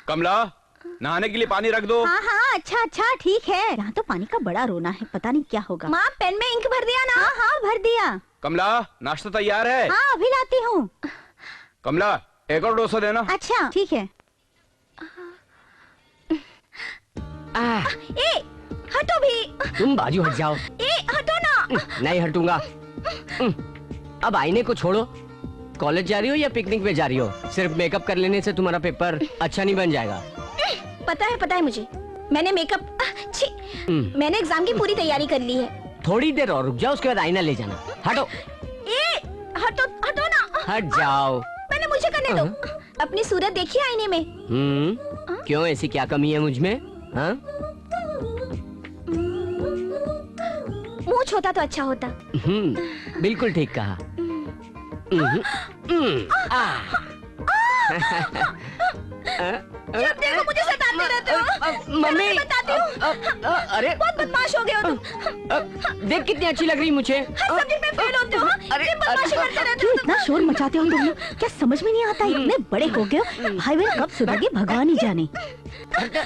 कमला, नहाने के लिए पानी रख दो। हाँ हाँ, अच्छा अच्छा ठीक है। यहाँ तो पानी का बड़ा रोना है, पता नहीं क्या होगा। माँ पेन में इंक भर दिया ना? हाँ हाँ भर दिया। कमला, नाश्ता तैयार है? हाँ अभी लाती हूँ। कमला, एक और डोसा देना। अच्छा ठीक है। ए हटो भी। तुम बाजू हट जाओ। ए हटो ना। नहीं हटूंगा। अब आईने को छोड़ो। कॉलेज जा रही हो या पिकनिक पे जा रही हो? सिर्फ मेकअप कर लेने से तुम्हारा पेपर अच्छा नहीं बन जाएगा। पता है मुझे। मैंने मेकअप मैंने एग्जाम की पूरी तैयारी कर ली है। थोड़ी देर और रुक जाओ, उसके बाद आईना ले जाना। हटो। ए हटो ना। हट जाओ। मैंने मुझे करने दो। अपनी सूरत देखिए आईने में। क्यों, ऐसी क्या कमी है मुझ में? हाँ? मुंह छोटा तो अच्छा होता। बिल्कुल ठीक कहा। जब देखो मुझे सताते रहते हो। मम्मी बताती हूँ। अरे बहुत बदमाश हो गए हो तुम। देख कितनी अच्छी लग रही मुझे। हर सब्जेक्ट में फेल होते हो। अरे बदमाशी करते रहते क्यों हो। इतना शोर मचाते हो तुम लोग? क्या समझ में नहीं आता? इतने बड़े हो गए हो, भाई बहन कब सुधरेंगे भगवान ही जाने।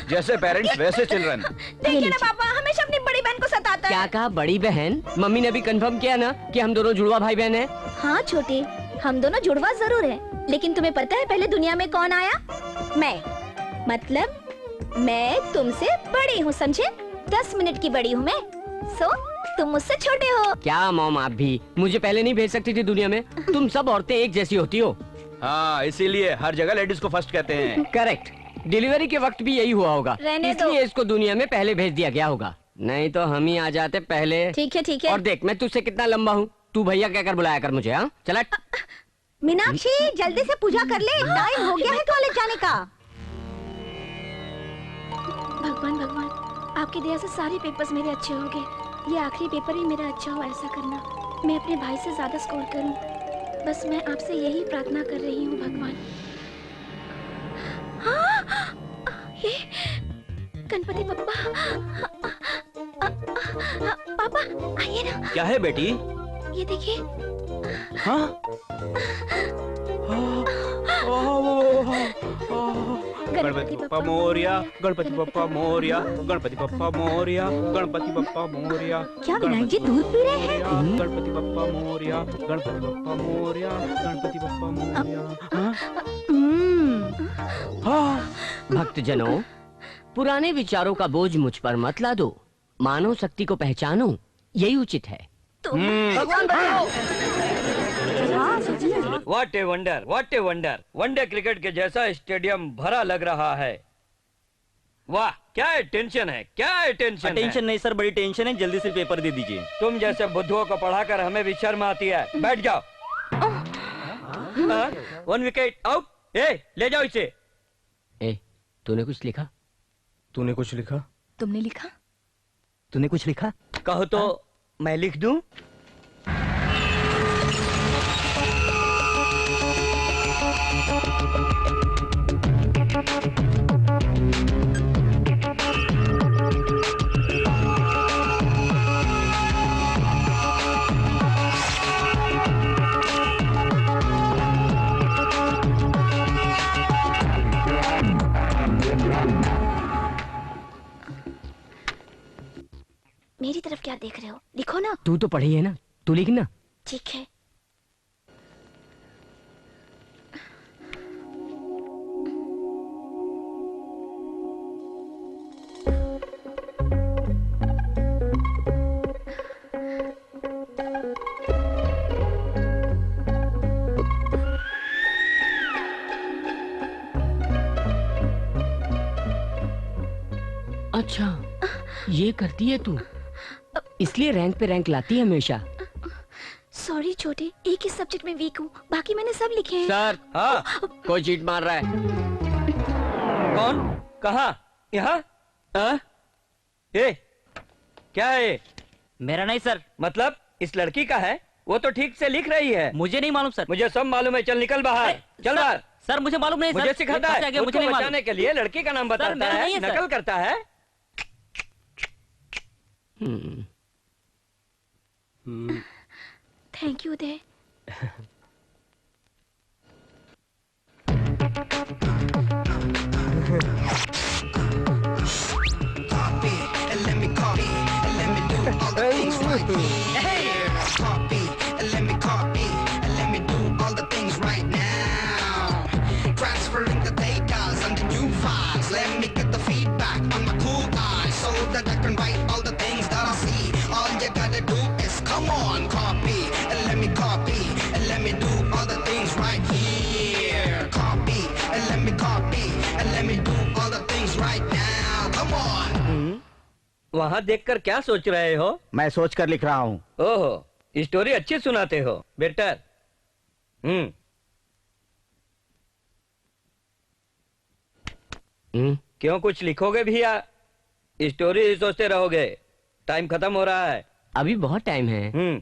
जैसे पेरेंट्स वैसे चिल्ड्रन। देखिए ना पापा, हमेशा अपनी बड़ी बहन को सताता है। क्या कहा? बड़ी बहन? मम्मी ने भी कंफर्म किया ना कि हम दोनों जुड़वा भाई बहन हैं। हाँ छोटे, हम दोनों जुड़वा जरूर है, लेकिन तुम्हें पता है पहले दुनिया में कौन आया? मतलब मैं तुमसे बड़ी हूँ, समझे? 10 मिनट की बड़ी हूँ मैं। सो तुम मुझसे छोटे हो। क्या मॉम, आप भी मुझे पहले नहीं भेज सकती थी दुनिया में? तुम सब औरतें एक जैसी होती हो। हाँ, इसीलिए हर जगह लेडीज को फर्स्ट कहते हैं। करेक्ट। डिलीवरी के वक्त भी यही हुआ होगा, इसलिए इसको दुनिया में पहले भेज दिया गया होगा। नहीं तो हम ही आ जाते पहले। ठीक है। और देख, मैं तुझसे कितना लंबा हूँ। तू भैया कहकर बुलाया कर मुझे। हाँ चला। मीनाक्षी जल्दी से पूजा कर ले, टाइम हो गया है कॉलेज जाने का। भगवान, आपकी दया से सारे पेपर्स मेरे अच्छे हो गए। ये आखिरी पेपर ही मेरा अच्छा हो, ऐसा करना। मैं अपने भाई से ज्यादा स्कोर करूं, बस मैं आपसे यही प्रार्थना कर रही हूँ भगवान। ये गणपति बप्पा। पापा आइए ना। क्या है बेटी? ये देखिए। हाँ? गणपति बप्पा मोरिया, गणपति बप्पा मोरिया, गणपति बप्पा मोरिया, गणपति बप्पा मोरिया। क्या विनायक जी दूध पी रहे हैं? गणपति बप्पा मोरिया, गणपति बप्पा मोरिया, गणपति बप्पा मोरिया। भक्तजनों, पुराने विचारों का बोझ मुझ पर मत ला दो। मानव शक्ति को पहचानो, यही उचित है। भगवान बचाओ। What a wonder, what a wonder. One day cricket के जैसा स्टेडियम भरा लग रहा है। वाह, क्या टेंशन है, क्या टेंशन। टेंशन नहीं सर, बड़ी टेंशन है। जल्दी से पेपर दे दीजिए। तुम जैसे बुद्धुओं को पढ़ाकर हमें भी शर्म आती है। बैठ जाओ। 1 विकेट आउट। ले जाओ इसे। तूने कुछ लिखा? तूने कुछ लिखा? तुमने लिखा? तूने कुछ लिखा? कहो तो मैं लिख दूं? मेरी तरफ क्या देख रहे हो? लिखो ना। तू तो पढ़ी है ना, तू लिखना। ठीक है। अच्छा, ये करती है तू, इसलिए रैंक पे रैंक लाती है हमेशा। सॉरी छोटे, एक ही सब्जेक्ट में वीक हूँ, बाकी मैंने सब लिखे हैं। सर, हाँ, कोई चीट मार रहा है। कौन? कहाँ? यहाँ? क्या है? मेरा नहीं सर। मतलब इस लड़की का है? वो तो ठीक से लिख रही है। मुझे नहीं मालूम सर। मुझे सब मालूम है। चल निकल बाहर, चल बाहर। सर मुझे मालूम नहीं। मुझे सिखाता है, मुझे मुझे नहीं मालूम। बचाने के लिए लड़की का नाम बताता है, नकल करता है। Thank you Uday. transferring the data and the new files. Let me get the feedback on my cool eyes so that I can write all the things that I see. All you gotta do is come on, copy and let me copy and let me do all the things right here. Copy and let me copy and let me do all the things right now. Come on. वहाँ देखकर क्या सोच रहे हो? मैं सोच कर लिख रहा हूँ। ओहो, स्टोरी अच्छी सुनाते हो बेटर। क्यों, कुछ लिखोगे भी या स्टोरी सोचते रहोगे? टाइम खत्म हो रहा है। अभी बहुत टाइम है।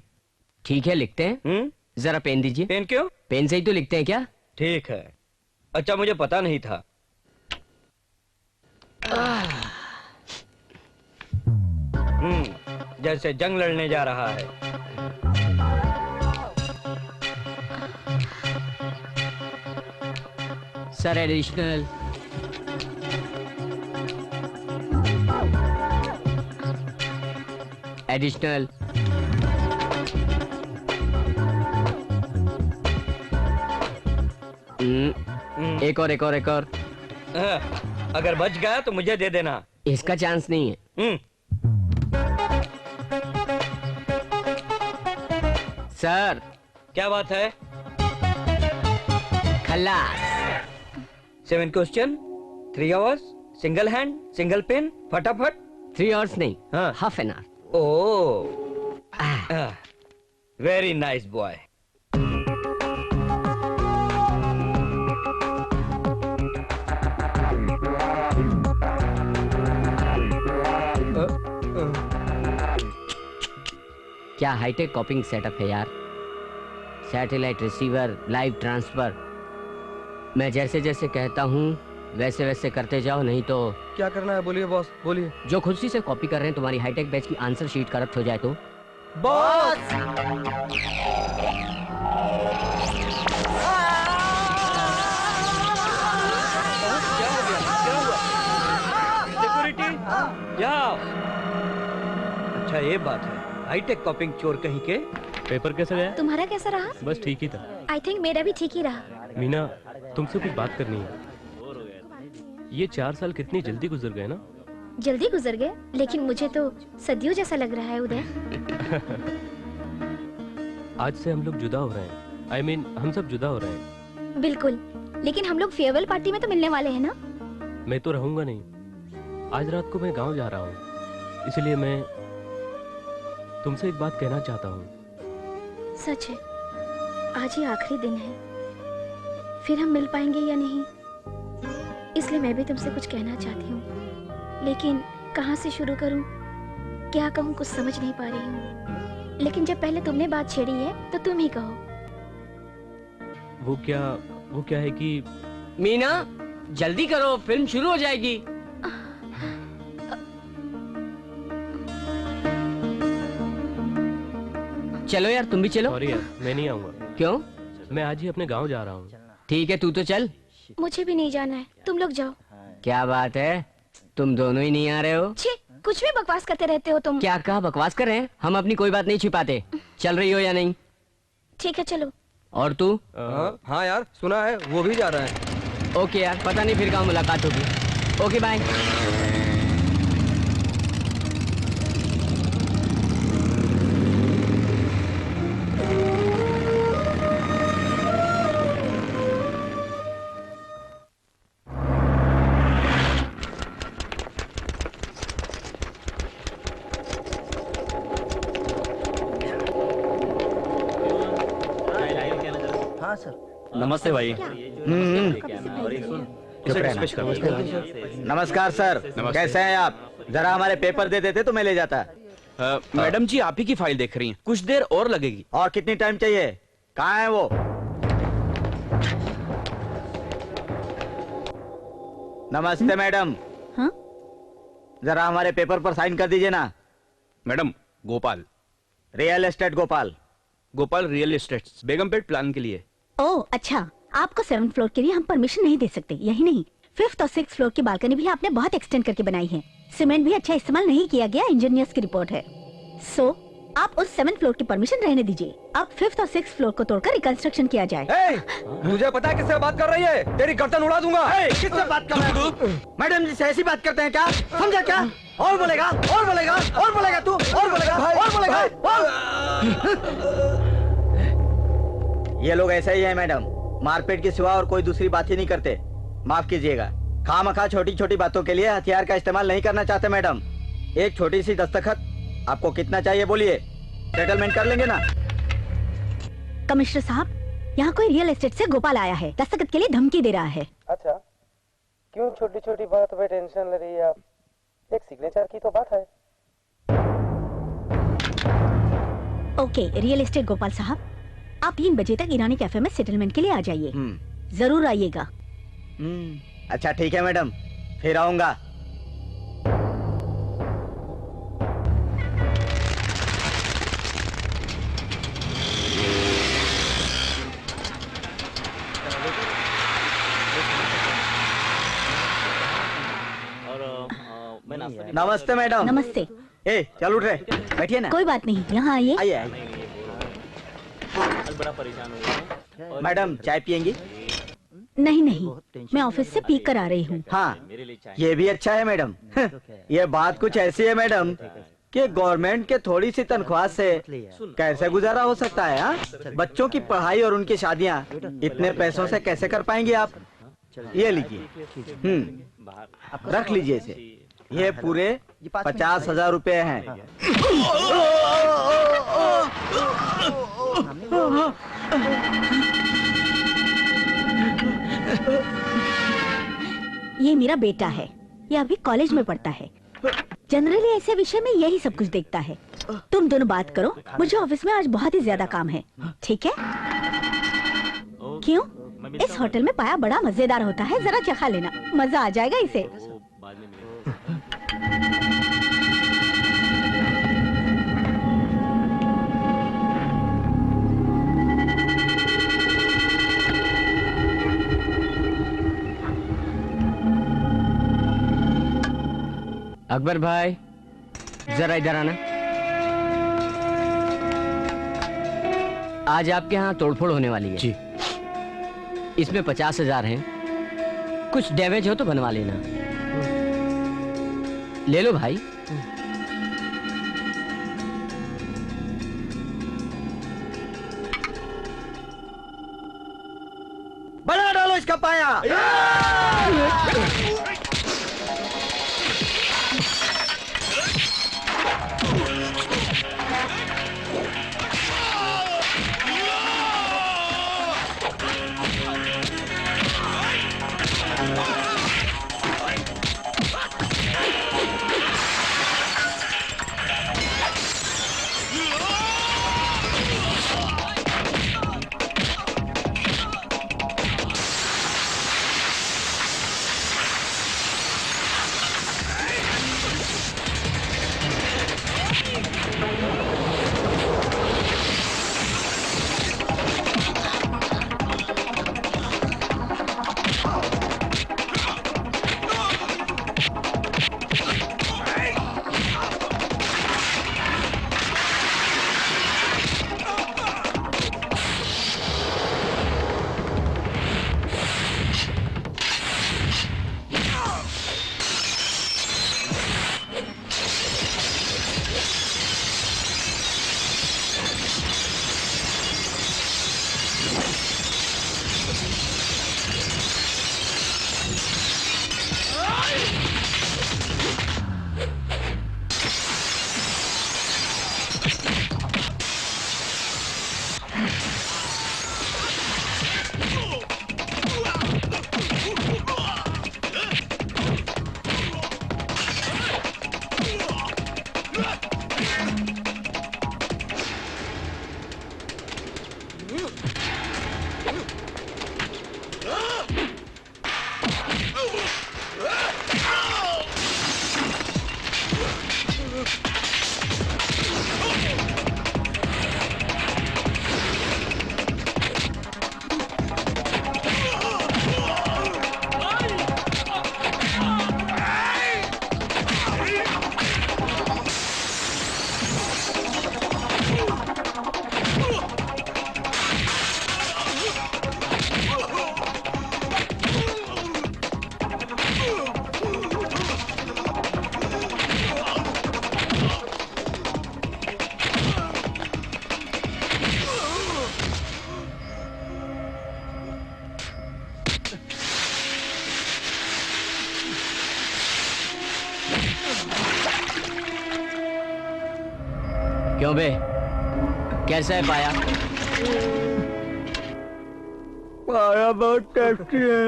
ठीक है, लिखते हैं। जरा पेन दीजिए। पेन क्यों? पेन से ही तो लिखते हैं क्या? ठीक है। अच्छा, मुझे पता नहीं था। जैसे जंग लड़ने जा रहा है। Sir additional. एडिशनल। एक और, एक और, एक और। अगर बच गया तो मुझे दे देना। इसका चांस नहीं है। सर, क्या बात है? खल्लास। 7 question, 3 hours, single hand, single pen, फटाफट। 3 आवर्स नहीं, हाँ। Half an hour. Oh, very nice boy. क्या हाईटेक कॉपिंग सेटअप है यार। Satellite receiver, live transfer. मैं जैसे जैसे कहता हूँ वैसे वैसे करते जाओ, नहीं तो। क्या करना है? बोलिए बॉस, बोलिए। जो खुद से कॉपी कर रहे हैं तुम्हारी हाईटेक बैच की आंसर शीट करप्ट हो जाए तो। बॉस! क्या हो गया? क्या हुआ? सिक्योरिटी, क्या? अच्छा, ये बात है। हाईटेक कॉपिंग चोर कहीं के। पेपर कैसा गया? तुम्हारा कैसा रहा? बस ठीक ही था। आई थिंक मेरा भी ठीक ही रहा। मीना, तुमसे कुछ बात करनी है। ये 4 साल कितनी जल्दी गुजर गए ना। जल्दी गुजर गए, लेकिन मुझे तो सदियों जैसा लग रहा है उदय। आज से हम लोग जुदा हो रहे हैं। I mean, हम सब जुदा हो रहे हैं। बिल्कुल, लेकिन हम लोग फेयरवेल पार्टी में तो मिलने वाले हैं ना। मैं तो रहूंगा नहीं। आज रात को मैं गांव जा रहा हूँ, इसलिए मैं तुमसे एक बात कहना चाहता हूँ। सच है, आज ही आखिरी दिन है, फिर हम मिल पाएंगे या नहीं, इसलिए मैं भी तुमसे कुछ कहना चाहती हूँ, लेकिन कहाँ से शुरू करूँ, क्या कहूँ, कुछ समझ नहीं पा रही हूँ। लेकिन जब पहले तुमने बात छेड़ी है तो तुम ही कहो। वो क्या है कि मीना, जल्दी करो, फिल्म शुरू हो जाएगी। चलो यार, तुम भी चलो। सॉरी यार, मैं नहीं आऊंगा। क्यों? मैं आज ही अपने गांव जा रहा हूँ। ठीक है, तू तो चल। मुझे भी नहीं जाना है, तुम लोग जाओ। क्या बात है, तुम दोनों ही नहीं आ रहे हो? छी, कुछ भी बकवास करते रहते हो तुम। क्या कहा? बकवास कर रहे हैं? हम अपनी कोई बात नहीं छिपाते। चल रही हो या नहीं? ठीक है, चलो। और तू? हाँ यार, सुना है वो भी जा रहा है। ओके यार, पता नहीं फिर कहाँ मुलाकात होगी। Okay, bye. नमस्ते भाई। नमस्कार सर। कैसे हैं आप? जरा हमारे पेपर दे देते तो मैं ले जाता। मैडम जी, आप ही की फाइल देख रही हैं, कुछ देर और लगेगी। और कितनी टाइम चाहिए? कहाँ है वो? नमस्ते मैडम। हाँ? जरा हमारे पेपर पर साइन कर दीजिए ना। Madam, Gopal. Real estate Gopal. Gopal real estate, Begumpet plan के लिए। ओह अच्छा, आपको 7th फ्लोर के लिए हम परमिशन नहीं दे सकते। यही नहीं, 5th और 6th फ्लोर की बालकनी भी आपने बहुत एक्सटेंड करके बनाई है। सीमेंट भी अच्छा इस्तेमाल नहीं किया गया, इंजीनियर्स की रिपोर्ट है। सो आप उस 7th फ्लोर की परमिशन रहने दीजिए। अब 5th और 6th फ्लोर को तोड़कर रिकंस्ट्रक्शन किया जाए। मुझे पता है किससे बात कर रही है, तेरी गर्दन उड़ा दूंगा। किससे बात कर रहा है? मैडम जी से ऐसी बात करते हैं क्या? समझा क्या? और बोलेगा, और बोलेगा, और बोलेगा तू, और बोलेगा, और बोलेगा, ये लोग ऐसा ही है मैडम, मारपीट के सिवा और कोई दूसरी बात ही नहीं करते। माफ कीजिएगा, खामखा छोटी छोटी बातों के लिए हथियार का इस्तेमाल नहीं करना चाहते मैडम। एक छोटी सी दस्तखत, आपको कितना चाहिए बोलिए, सेटलमेंट कर लेंगे ना। कमिश्नर साहब, यहाँ कोई रियल एस्टेट से गोपाल आया है, दस्तखत के लिए धमकी दे रहा है। अच्छा, क्यों छोटी छोटी बात पे टेंशन ले रही है आप? एक सिग्नेचर की तो बात है। ओके, रियल एस्टेट गोपाल साहब, आप 3 बजे तक ईरानी कैफे में सेटलमेंट के लिए आ जाइए। जरूर आइएगा। अच्छा ठीक है मैडम, फिर आऊंगा। नमस्ते मैडम। नमस्ते। ए चल उठ रहे, बैठिए ना। कोई बात नहीं, यहाँ आइए। आइए आइए। मैडम चाय पियेंगी? नहीं नहीं, मैं ऑफिस से पी कर आ रही हूँ। हाँ, ये भी अच्छा है मैडम। ये बात कुछ ऐसी है मैडम कि गवर्नमेंट के थोड़ी सी तनख्वाह से कैसे गुजारा हो सकता है? हाँ, बच्चों की पढ़ाई और उनकी शादियाँ इतने पैसों से कैसे कर पाएंगे आप? ये लीजिए, रख लीजिए इसे। ये पूरे 50,000 रुपए हैं। ये मेरा बेटा है, ये अभी कॉलेज में पढ़ता है। जनरली ऐसे विषय में यही सब कुछ देखता है। तुम दोनों बात करो, मुझे ऑफिस में आज बहुत ही ज्यादा काम है। ठीक है? क्यों? इस होटल में पाया बड़ा मजेदार होता है, जरा चखा लेना, मजा आ जाएगा इसे। अकबर भाई, जरा इधर आना। आज आपके यहाँ तोड़फोड़ होने वाली है जी। इसमें 50,000 हैं, कुछ डैमेज हो तो बनवा लेना। ले लो भाई। बना डालो इसका पाया। क्यों बे, कैसा है पाया? पाया बहुत टेस्टी है।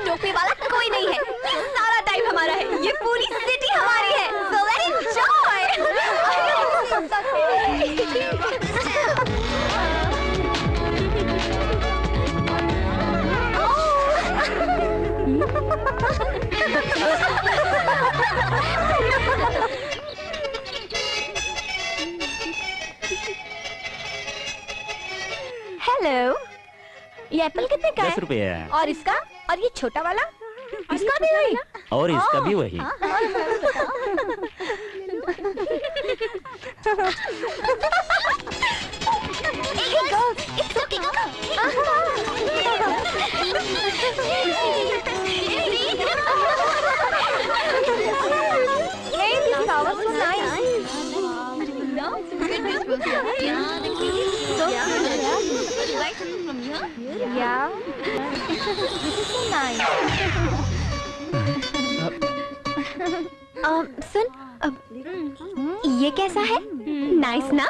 टोपी वाला कोई नहीं है, सारा टाइम हमारा है, ये पूरी सिटी हमारी है, so let's enjoy। हेलो, ये एप्पल कितने का है? 10 रुपए है। और इसका? और ये छोटा वाला? इसका भी वही? और इसका भी वही। Yeah. This is so nice. सुन, ये कैसा है? नाइस ना?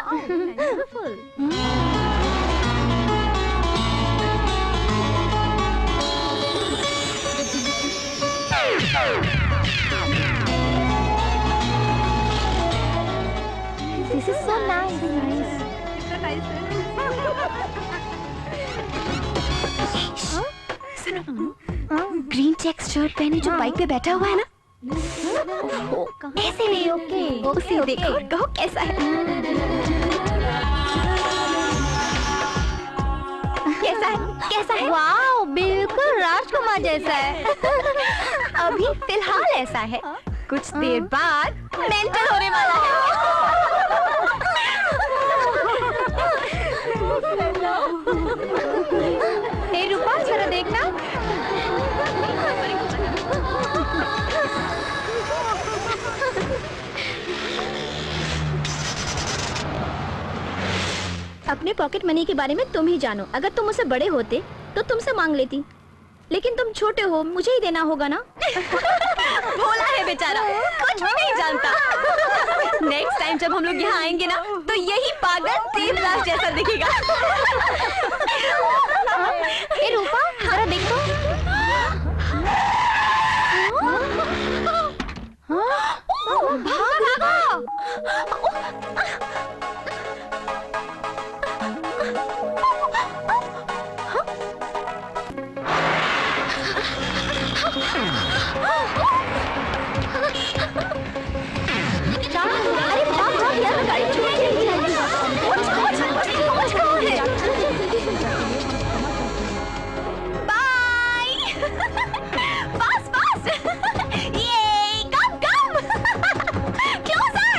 This is so nice. Green check shirt पहने जो बाइक पे बैठा हुआ है ना, ऐसे नहीं, उसे देखो और कहो कैसा है। कैसा है? कैसा है? वाओ, बिल्कुल राजकुमार जैसा है। अभी फिलहाल ऐसा है, कुछ देर बाद मेंटल होने वाला है। हे रूपा, जरा देखना। अपने पॉकेट मनी के बारे में तुम ही जानो। अगर तुम मुझसे बड़े होते तो तुमसे मांग लेती, लेकिन तुम छोटे हो, मुझे ही देना होगा ना। भोला है बेचारा, कुछ भी नहीं जानता। नेक्स्ट टाइम जब हम लोग यहाँ आएंगे ना, तो यही पागल देवदास जैसा दिखेगा। ए रूपा, जरा देखो। भागो, भागो। अरे भाग भाग यार, गाड़ी छूट गई। बाय। Pass pass. ये come come. Closer.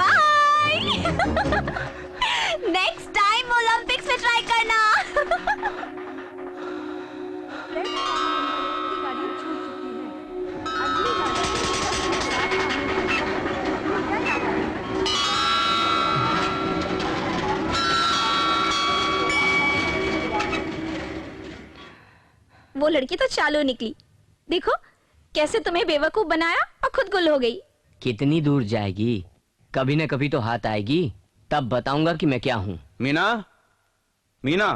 Bye. Next time Olympics में ट्राई करना। वो लड़की तो चालू निकली, देखो कैसे तुम्हें बेवकूफ बनाया और खुद गुल हो गई। कितनी दूर जाएगी, कभी न कभी तो हाथ आएगी, तब बताऊंगा कि मैं क्या हूँ। मीना, मीना,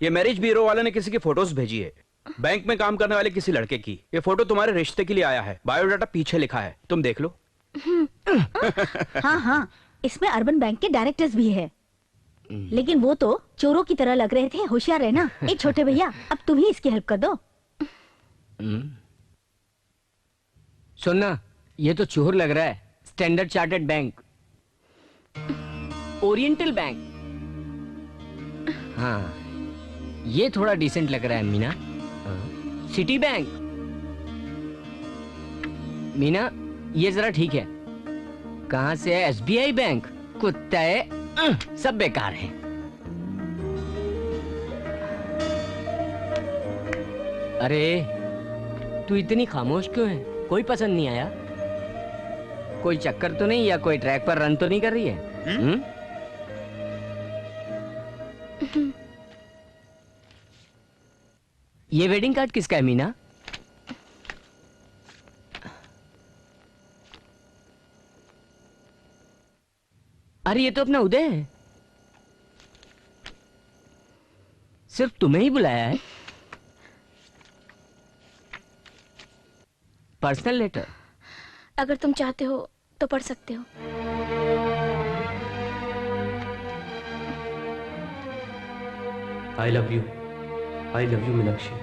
ये मैरिज ब्यूरो वाले ने किसी की फोटोज भेजी है, बैंक में काम करने वाले किसी लड़के की। ये फोटो तुम्हारे रिश्ते के लिए आया है, बायोडाटा पीछे लिखा है, तुम देख लो। हाँ हाँ, इसमें अर्बन बैंक के डायरेक्टर्स भी है, लेकिन वो तो चोरों की तरह लग रहे थे। होशियार रहना। ए छोटे भैया, अब तुम ही इसकी हेल्प कर दो। सुनना, ये तो चोर लग रहा है। Standard chartered bank, oriental bank. हाँ, ये थोड़ा डिसेंट लग रहा है मीना। City bank. मीना, ये जरा ठीक है। कहां से है? SBI bank. कुत्ते सब बेकार हैं। अरे तू इतनी खामोश क्यों है? कोई पसंद नहीं आया? कोई चक्कर तो नहीं या कोई ट्रैक पर रन तो नहीं कर रही है? ये वेडिंग कार्ड किसका है मीना? अरे ये तो अपना उदय है। सिर्फ तुम्हें ही बुलाया है। Personal letter? अगर तुम चाहते हो तो पढ़ सकते हो। I love you Meenakshi.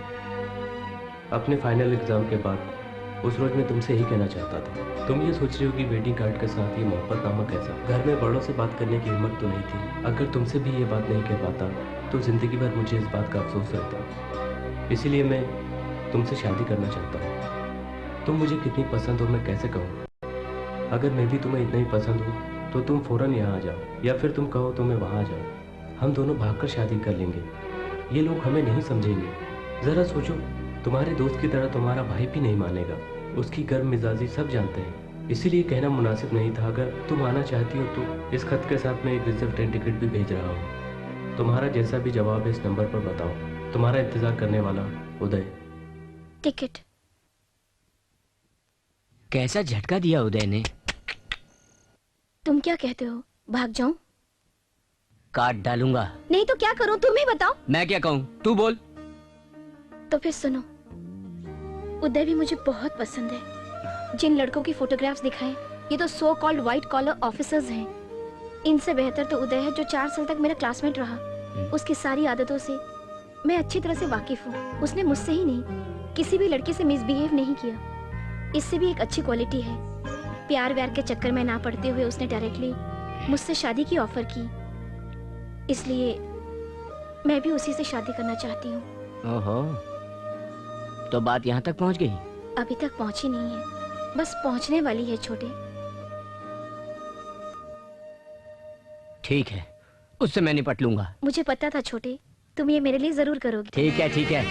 अपने फाइनल एग्जाम के बाद उस रोज मैं तुमसे ही कहना चाहता था। तुम ये सोच रही हो कि वेडिंग कार्ड के साथ ये मोहब्बत नामा कैसा। घर में बड़ों से बात करने की हिम्मत तो नहीं थी। अगर तुमसे भी ये बात नहीं कह पाता तो जिंदगी भर मुझे इस बात का अफसोस रहता। इसीलिए मैं तुमसे शादी करना चाहता हूँ। तुम मुझे कितनी पसंद हो मैं कैसे कहूँ। अगर मैं भी तुम्हें इतना ही पसंद हूँ तो तुम फौरन यहाँ आ जाओ, या फिर तुम कहो तो मैं वहाँ आ जाऊँ। हम दोनों भागकर शादी कर लेंगे। ये लोग हमें नहीं समझेंगे। जरा सोचो, तुम्हारे दोस्त की तरह तुम्हारा भाई भी नहीं मानेगा। उसकी गर्म मिजाजी सब जानते हैं। इसीलिए कहना मुनासिब नहीं था। अगर तुम आना चाहती हो तो इस खत के साथ मैं एक रिजर्व ट्रेन टिकट भी भेज रहा हूँ। तुम्हारा जैसा भी जवाब है इस नंबर पर बताओ। तुम्हारा इंतजार करने वाला उदय। टिकट। कैसा झटका दिया उदय ने। तुम क्या कहते हो, भाग जाऊं? काट डालूंगा। नहीं तो क्या करूं, तुम ही बताओ। मैं क्या कहूँ, तू बोल। तो फिर सुनो, उदय भी मुझे बहुत पसंद है। जिन लड़कों की फोटोग्राफ्स दिखाएं, ये तो so called white collar officers हैं। इनसे बेहतर तो उदय है, जो 4 साल तक मेरा क्लासमेट रहा। उसकी सारी आदतों से मैं अच्छी तरह से वाकिफ हूँ। उसने मुझसे ही नहीं, किसी भी लड़के से मिसबिहेव नहीं किया। इससे भी एक अच्छी क्वालिटी है, प्यार व्यार के चक्कर में ना पड़ते हुए उसने डायरेक्टली मुझसे शादी की ऑफर की। इसलिए मैं भी उसी से शादी करना चाहती हूँ। ओहो, तो बात यहाँ तक पहुँच गई? अभी तक पहुँची नहीं है, बस पहुँचने वाली है छोटे। ठीक है, उससे मैं निपट लूंगा। मुझे पता था छोटे, तुम ये मेरे लिए जरूर करोगे। ठीक है ठीक है।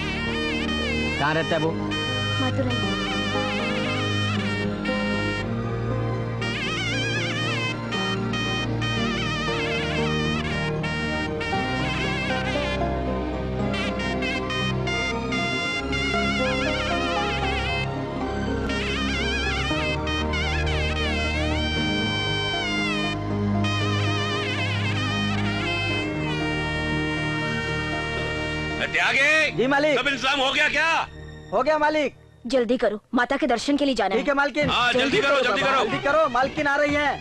कहाँ रहता है वो? मथुराई। त्यागे। जी मालिक। सब इंतजाम हो गया क्या? हो गया मालिक। जल्दी करो, माता के दर्शन के लिए जाना है। ठीक है मालकिन। हाँ, जल्दी करो जल्दी करो जल्दी करो, मालकिन आ रही है।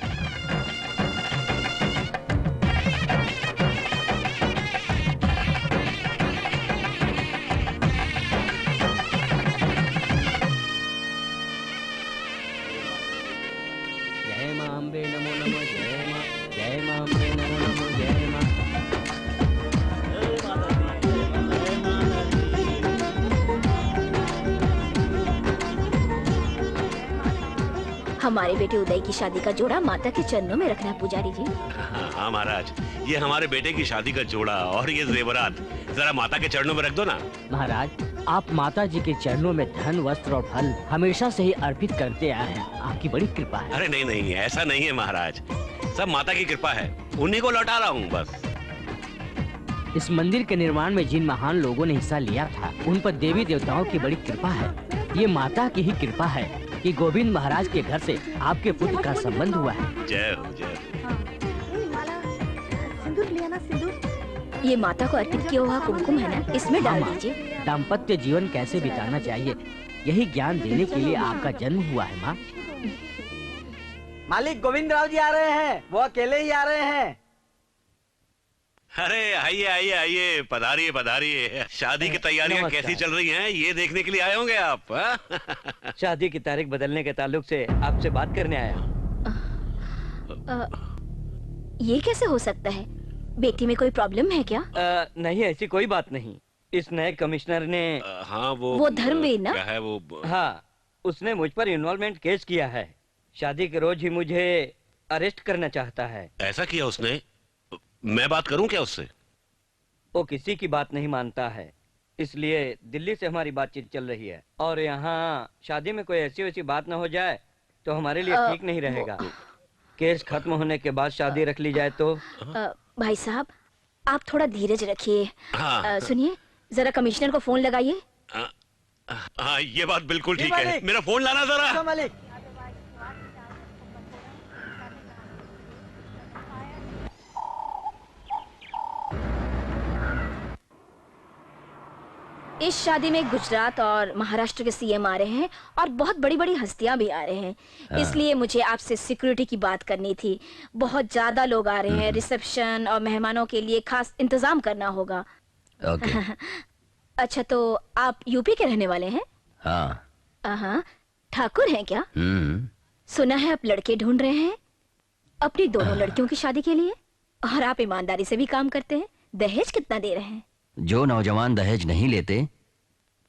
जय मां अम्बे नमो नमो। जय मां, जय मां अम्बे नमो नमो। जय मां। हमारे बेटे उदय की शादी का जोड़ा माता के चरणों में रखना पुजारी जी। हाँ महाराज, ये हमारे बेटे की शादी का जोड़ा और ये जेवरात जरा माता के चरणों में रख दो ना। महाराज, आप माता जी के चरणों में धन, वस्त्र और फल हमेशा से ही अर्पित करते आए हैं। आपकी बड़ी कृपा है। अरे नहीं नहीं, ऐसा नहीं है महाराज, सब माता की कृपा है, उन्हीं को लौटा रहा हूँ बस। इस मंदिर के निर्माण में जिन महान लोगों ने हिस्सा लिया था, उन पर देवी देवताओं की बड़ी कृपा है। ये माता की ही कृपा है कि गोविंद महाराज के घर से आपके पुत्र का संबंध हुआ है। जय हो जय हो। सिंदूर लिया ना, सिंदूर। ये माता को अर्पित किया हुआ कुमकुम है ना, इसमें डाल दीजिए। दाम्पत्य जीवन कैसे बिताना चाहिए, यही ज्ञान देने के लिए आपका जन्म हुआ है माँ। मालिक गोविंद राव जी आ रहे हैं, वो अकेले ही आ रहे हैं। अरे आइए आइए आइए, पधारिए पधारिए। शादी की तैयारियां कैसी चल रही हैं, ये देखने के लिए आए होंगे आप। हाँ? शादी की तारीख बदलने के ताल्लुक से आपसे बात करने आया। ये कैसे हो सकता है? बेटी में कोई प्रॉब्लम है क्या? नहीं, ऐसी कोई बात नहीं। इस नए कमिश्नर ने हाँ वो धर्मवीर ना? क्या है वो? हाँ, उसने मुझ पर इन्वॉल्वमेंट केस किया है। शादी के रोज ही मुझे अरेस्ट करना चाहता है। ऐसा किया उसने? मैं बात करूं क्या उससे? वो किसी की बात नहीं मानता है, इसलिए दिल्ली से हमारी बातचीत चल रही है। और यहाँ शादी में कोई ऐसी वैसी बात ना हो जाए तो हमारे लिए ठीक नहीं रहेगा। केस खत्म होने के बाद शादी रख ली जाए तो। भाई साहब, आप थोड़ा धीरज रखिए। हाँ। सुनिए, जरा कमिश्नर को फोन लगाइए। हाँ, ये बात बिल्कुल ठीक है। मेरा फोन लाना जरा। मालिक। इस शादी में गुजरात और महाराष्ट्र के सीएम आ रहे हैं और बहुत बड़ी बड़ी हस्तियां भी आ रहे हैं। इसलिए मुझे आपसे सिक्योरिटी की बात करनी थी। बहुत ज्यादा लोग आ रहे हैं। रिसेप्शन और मेहमानों के लिए खास इंतजाम करना होगा। ओके। अच्छा, तो आप यूपी के रहने वाले हैं? हाँ। ठाकुर हैं क्या? सुना है आप लड़के ढूंढ रहे हैं अपनी दोनों लड़कियों की शादी के लिए, और आप ईमानदारी से भी काम करते हैं। दहेज कितना दे रहे हैं? जो नौजवान दहेज नहीं लेते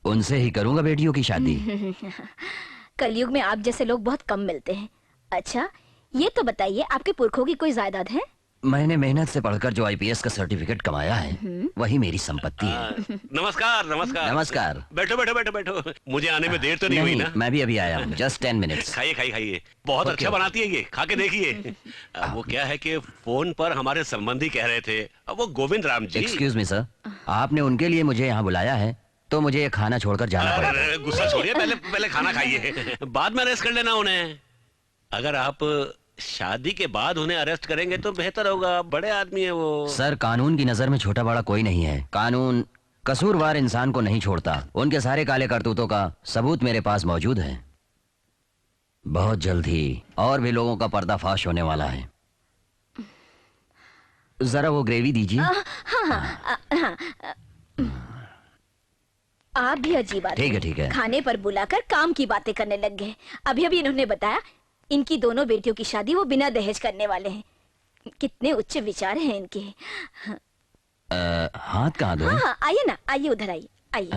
उनसे ही करूंगा बेटियों की शादी। कलयुग में आप जैसे लोग बहुत कम मिलते हैं। अच्छा, ये तो बताइए, आपके पुरखों की कोई जायदाद है? मैंने मेहनत से पढ़कर जो आईपीएस का सर्टिफिकेट कमाया है वही मेरी संपत्ति है। नमस्कार नमस्कार। नमस्कार। बैठो बैठो बैठो बैठो। मुझे आने में देर तो नहीं हुई ना? मैं भी अभी आया हूँ, जस्ट 10 मिनट्स। खाइए खाइए खाइए, बहुत अच्छा बनाती है ये, खा के देखिए। वो क्या है कि फोन पर हमारे संबंधी कह रहे थे, वो Govind Ram ji. Excuse me sir, आपने उनके लिए मुझे यहाँ बुलाया है तो मुझे ये खाना छोड़कर जाना पड़ेगा। गुस्सा छोड़िए, पहले खाना खाइए, बाद में अरेस्ट कर लेना उन्हें। अगर आप शादी के बाद उन्हें अरेस्ट करेंगे तो बेहतर होगा, बड़े आदमी है वो। सर, कानून की नजर में छोटा बड़ा कोई नहीं है। कानून कसूरवार इंसान को नहीं छोड़ता। उनके सारे काले करतूतों का सबूत मेरे पास मौजूद है। बहुत जल्द ही और भी लोगों का पर्दाफाश होने वाला है। जरा वो ग्रेवी दीजिए। आप भी अजीब आदमी। ठीक है ठीक है। खाने पर बुलाकर काम की बातें करने लग गए। अभी अभी इन्होंने बताया इनकी दोनों बेटियों की शादी वो बिना दहेज करने वाले हैं। कितने उच्च विचार हैं इनके। हाथ कहाँ दो? हाँ, आइए ना, आइए उधर आइए, आइए।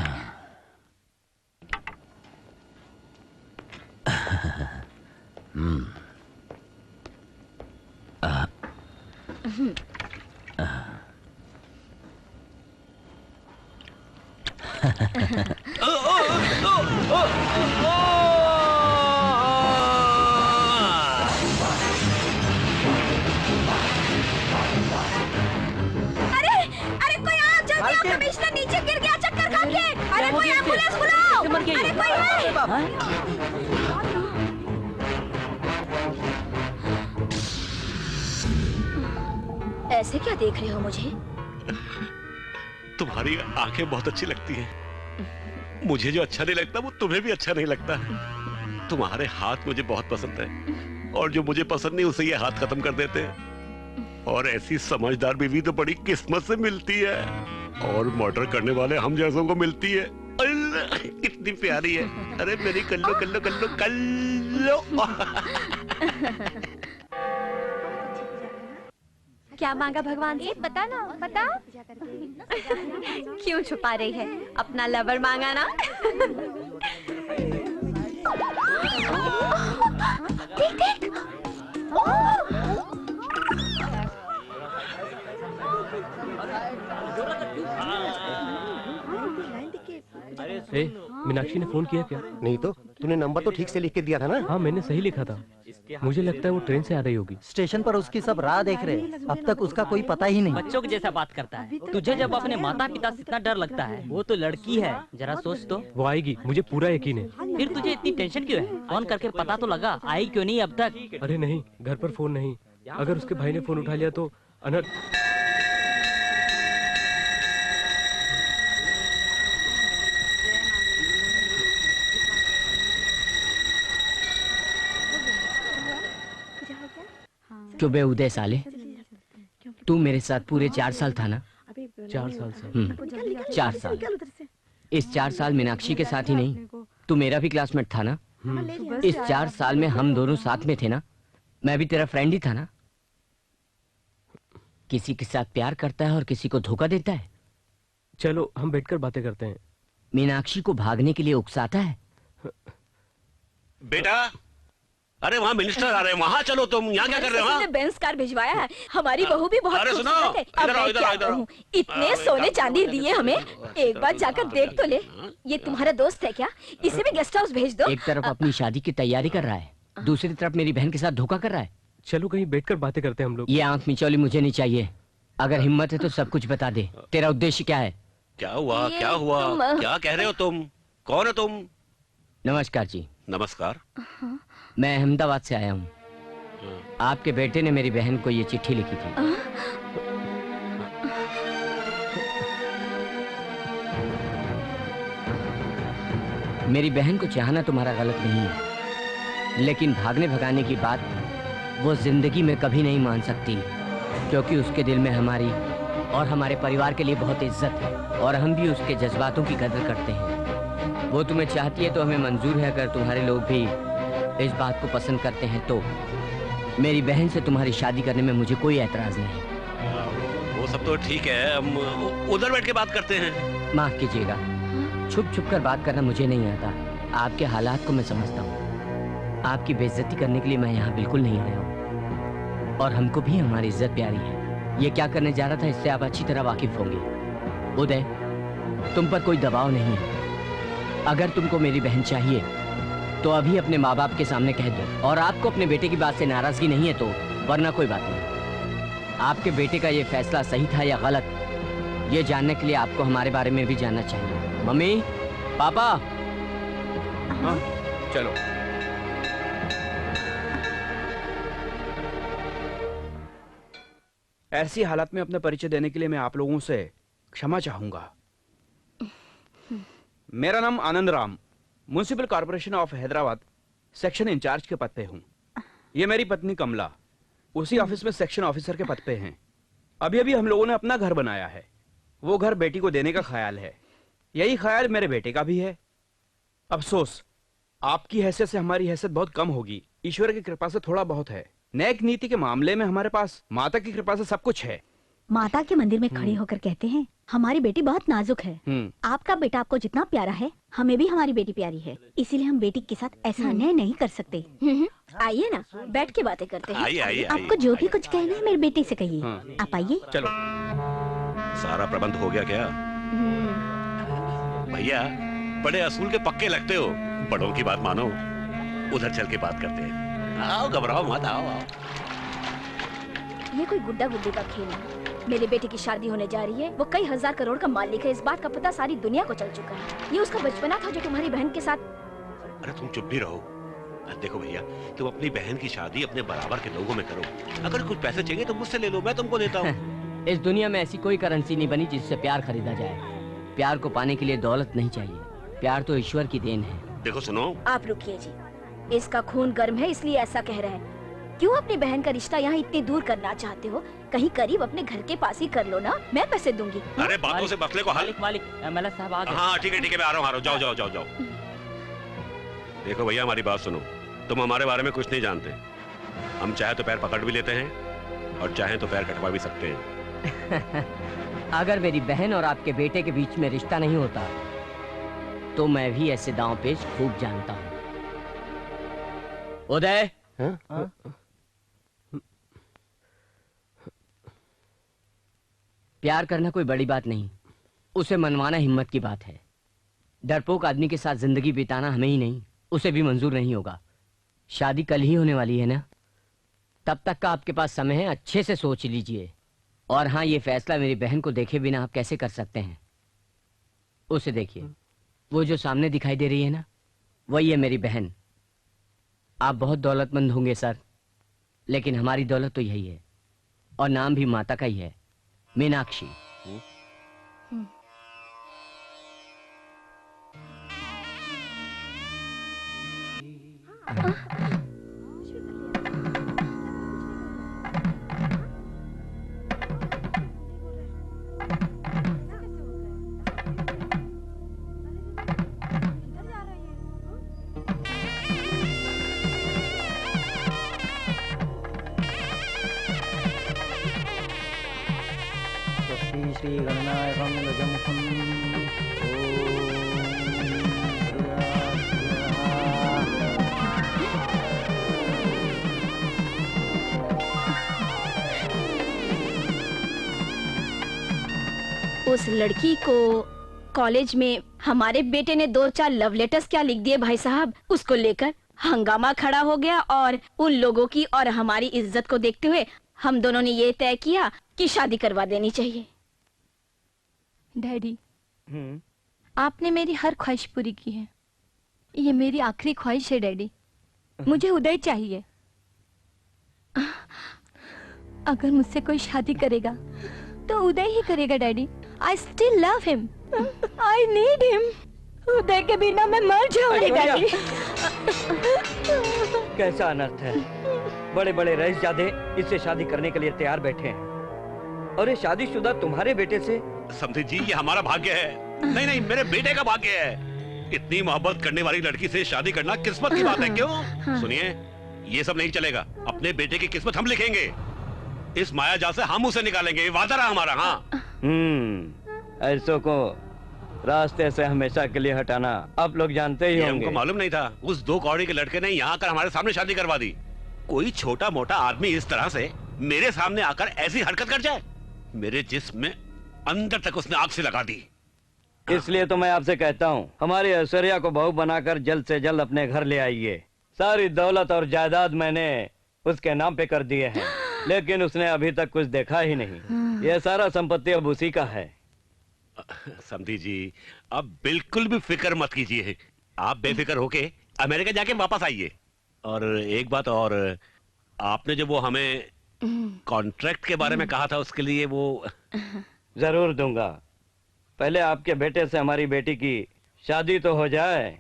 कमिश्नर नीचे गिर गया चक्कर खा के। अरे कोई एम्बुलेंस बुलाओ। अरे कोई है? ऐसे क्या देख रहे हो मुझे? तुम्हारी आंखें बहुत अच्छी लगती हैं। मुझे जो अच्छा नहीं लगता वो तुम्हें भी अच्छा नहीं लगता। तुम्हारे हाथ मुझे बहुत पसंद है, और जो मुझे पसंद नहीं उसे ये हाथ खत्म कर देते हैं। और ऐसी समझदार बीवी तो बड़ी किस्मत से मिलती है, और मर्डर करने वाले हम जैसों को मिलती है। कितनी प्यारी है। अरे मेरी कल्लो कल्लो कल्लो कल्लो। क्या मांगा भगवान से? बता ना, बता। क्यों छुपा रही है? अपना लवर मांगा ना। देख देख। ए, मीनाक्षी ने फोन किया क्या? नहीं तो तूने नंबर तो ठीक से लिख के दिया था ना? हाँ, मैंने सही लिखा था। मुझे लगता है वो ट्रेन से आ रही होगी। स्टेशन पर उसकी सब राह देख रहे हैं, अब तक उसका कोई पता ही नहीं। बच्चों के जैसा बात करता है। तुझे जब अपने माता पिता से इतना डर लगता है, वो तो लड़की है, जरा सोच तो। वो आएगी, मुझे पूरा यकीन है। फिर तुझे इतनी टेंशन क्यों है? फोन करके पता तो लगा, आई क्यों नहीं अब तक? अरे नहीं, घर पर फोन नहीं। अगर उसके भाई ने फोन उठा लिया तो अनर्थ। चुबे उदय साले, तू मेरे साथ पूरे 4 साल था ना? 4 साल से। 4 साल। इस 4 साल मीनाक्षी के साथ ही नहीं, तू मेरा भी क्लासमेट था ना? इस 4 साल में हम दोनों साथ में थे ना? मैं भी तेरा फ्रेंड ही था ना? किसी के साथ प्यार करता है और किसी को धोखा देता है। चलो हम बैठकर बातें करते हैं। मीनाक्षी को भागने के लिए उकसाता है। बेटा, अरे वहाँ मिनिस्टर आ रहे हैं, वहाँ चलो तुम, यहाँ क्या कर रहे हो? तुमने बेंस कार भिजवाया है, हमारी बहू भी बहुत अरे सुनो, खूबसूरत है। अब इधर आओ, मैं इधर क्या आओ, इधर आओ। कहूँ, इतने सोने चांदी दिए हमें, एक बार जाकर देख तो ले। ये तुम्हारा दोस्त है क्या? इसे भी गेस्ट हाउस भेज दो। एक तरफ अपनी शादी की तैयारी कर रहा है, दूसरी तरफ मेरी बहन के साथ धोखा कर रहा है। चलो कहीं बैठकर बातें करते हैं हम लोग। ये आंख मिचौली मुझे नहीं चाहिए। अगर हिम्मत है तो सब कुछ बता दे, तेरा उद्देश्य क्या है? क्या हुआ, ये क्या हुआ, तुम- क्या कह रहे हो तुम? कौन है तुम? नमस्कार जी, नमस्कार। मैं अहमदाबाद से आया हूँ। आपके बेटे ने मेरी बहन को ये चिट्ठी लिखी थी। मेरी बहन को चाहना तुम्हारा गलत नहीं है, लेकिन भागने भगाने की बात वो जिंदगी में कभी नहीं मान सकती, क्योंकि उसके दिल में हमारी और हमारे परिवार के लिए बहुत इज्जत है और हम भी उसके जज्बातों की कदर करते हैं। वो तुम्हें चाहती है तो हमें मंजूर है, अगर तुम्हारे लोग भी इस बात को पसंद करते हैं तो। मेरी बहन से तुम्हारी शादी करने में मुझे कोई ऐतराज नहीं। वो सब तो ठीक है, हम उधर बैठ के बात करते हैं। माफ कीजिएगा, छुप छुप कर बात करना मुझे नहीं आता। आपके हालात को मैं समझता हूँ। आपकी बेइज्जती करने के लिए मैं यहाँ बिल्कुल नहीं आया हूँ, और हमको भी हमारी इज्जत प्यारी है। ये क्या करने जा रहा था इससे आप अच्छी तरह वाकिफ होंगे। उदय, तुम पर कोई दबाव नहीं है। अगर तुमको मेरी बहन चाहिए तो अभी अपने माँ बाप के सामने कह दो, और आपको अपने बेटे की बात से नाराजगी नहीं है तो वरना कोई बात नहीं। आपके बेटे का ये फैसला सही था या गलत, ये जानने के लिए आपको हमारे बारे में भी जानना चाहिए। मम्मी, पापा। हाँ, चलो। ऐसी हालत में अपना परिचय देने के लिए मैं आप लोगों से क्षमा चाहूंगा। मेरा नाम Anand Ram, municipal corporation of Hyderabad section in charge के पद पे हूँ। ये मेरी पत्नी कमला उसी ऑफिस में सेक्शन ऑफिसर के पद पे हैं। अभी अभी हम लोगों ने अपना घर बनाया है, वो घर बेटी को देने का ख्याल है। यही ख्याल मेरे बेटे का भी है। अफसोस, आपकी हैसियत से हमारी हैसियत बहुत कम होगी। ईश्वर की कृपा से थोड़ा बहुत है। नेक नीति के मामले में हमारे पास माता की कृपा से सब कुछ है। माता के मंदिर में खड़े होकर कहते हैं हमारी बेटी बहुत नाजुक है। आपका बेटा आपको जितना प्यारा है, हमें भी हमारी बेटी प्यारी है, इसीलिए हम बेटी के साथ ऐसा अन्याय नहीं कर सकते। आइए ना, बैठ के बातें करते हैं। आइए, आइए, आपको जो भी कुछ कहना है मेरे बेटे से कहिए। आप आइए। चलो। सारा प्रबंध हो गया क्या? भैया, बड़े असूल के पक्के लगते हो। बड़ों की बात मानो, उधर चल के बात करते हैं। आओ, घबराओ मत, आओ आओ। ये कोई गुड्डा गुड्डी का खेल है। मेरे बेटे की शादी होने जा रही है, वो कई हजार करोड़ का मालिक है। इस बात का पता सारी दुनिया को चल चुका है। ये उसका बचपना था जो तुम्हारी बहन के साथ। अरे तुम चुप भी रहो। देखो भैया, तुम अपनी बहन की शादी अपने बराबर के लोगों में करो। अगर कुछ पैसे चाहिए तो मुझसे ले लो, मैं तुमको देता हूँ। इस दुनिया में ऐसी कोई करेंसी नहीं बनी जिससे प्यार खरीदा जाए। प्यार को पाने के लिए दौलत नहीं चाहिए, प्यार तो ईश्वर की देन है। देखो सुनो, आप रुकिए जी, इसका खून गर्म है इसलिए ऐसा कह रहा है। क्यों अपनी बहन का रिश्ता यहाँ इतनी दूर करना चाहते हो? कहीं करीब अपने घर के पास ही कर लो ना, मैं पैसे दूंगी। अरे बातों से मसले को हल। मालिक, मलक साहब आ गए। हाँ ठीक है, मैं आ रहा हूँ। जाओ जाओ जाओ जाओ। देखो भैया, हमारी बात सुनो। तुम हमारे बारे में कुछ नहीं जानते। हम चाहे तो पैर पकड़ भी लेते हैं और चाहे तो पैर कटवा भी सकते हैं। अगर मेरी बहन और आपके बेटे के बीच में रिश्ता नहीं होता तो मैं भी ऐसे दांव पेच खूब जानता हूँ। उदय, प्यार करना कोई बड़ी बात नहीं, उसे मनवाना हिम्मत की बात है। डरपोक आदमी के साथ जिंदगी बिताना हमें ही नहीं, उसे भी मंजूर नहीं होगा। शादी कल ही होने वाली है ना, तब तक का आपके पास समय है, अच्छे से सोच लीजिए। और हाँ, ये फैसला मेरी बहन को देखे बिना आप कैसे कर सकते हैं? उसे देखिए, वो जो सामने दिखाई दे रही है ना, वही है मेरी बहन। आप बहुत दौलतमंद होंगे सर, लेकिन हमारी दौलत तो यही है, और नाम भी माता का ही है, मीनाक्षी। श्री गणनायकं गजमुखं उस लड़की को कॉलेज में हमारे बेटे ने 2-4 लव लेटर्स क्या लिख दिए भाई साहब, उसको लेकर हंगामा खड़ा हो गया और उन लोगों की और हमारी इज्जत को देखते हुए हम दोनों ने ये तय किया कि शादी करवा देनी चाहिए। डैडी, आपने मेरी हर ख्वाहिश पूरी की है। ये मेरी आखिरी ख्वाहिश है डैडी। मुझे उदय चाहिए। अगर मुझसे कोई शादी करेगा तो उदय ही करेगा daddy. I still love him. I need him. Uday के बिना मैं मर जाऊंगी डैडी। कैसा अनर्थ है, बड़े बड़े रईसजादे इससे शादी करने के लिए तैयार बैठे हैं और ये शादीशुदा तुम्हारे बेटे से। समझी जी, ये हमारा भाग्य है। नहीं नहीं, मेरे बेटे का भाग्य है। इतनी मोहब्बत करने वाली लड़की से शादी करना किस्मत की बात है। क्यों? सुनिए, ये सब नहीं चलेगा। अपने बेटे की किस्मत हम लिखेंगे। इस माया जाल से हम उसे निकालेंगे, वादा रहा हमारा। हाँ, ऐसों को रास्ते से हमेशा के लिए हटाना आप लोग जानते ही होंगे। हमको मालूम नहीं था। उस 2 कौड़ी के लड़के ने यहाँ आकर हमारे सामने शादी करवा दी। कोई छोटा मोटा आदमी इस तरह से मेरे सामने आकर ऐसी हरकत कर जाए? मेरे जिस्म में अंदर तक उसने आग से लगा दी। इसलिए तो मैं आपसे कहता हूँ, हमारी ऐश्वर्या को बहू बनाकर जल्द से जल्द अपने घर ले आइए। सारी दौलत और जायदाद मैंने उसके नाम पे कर दिए हैं, लेकिन उसने अभी तक कुछ देखा ही नहीं। यह सारा संपत्ति अब उसी का है। समझी जी, अब बिल्कुल भी फिक्र मत कीजिए। आप बेफिक्र होके अमेरिका जाके वापस आइए। और एक बात और, आपने जो वो हमें कॉन्ट्रैक्ट के बारे में कहा था, उसके लिए वो जरूर दूंगा। पहले आपके बेटे से हमारी बेटी की शादी तो हो जाए,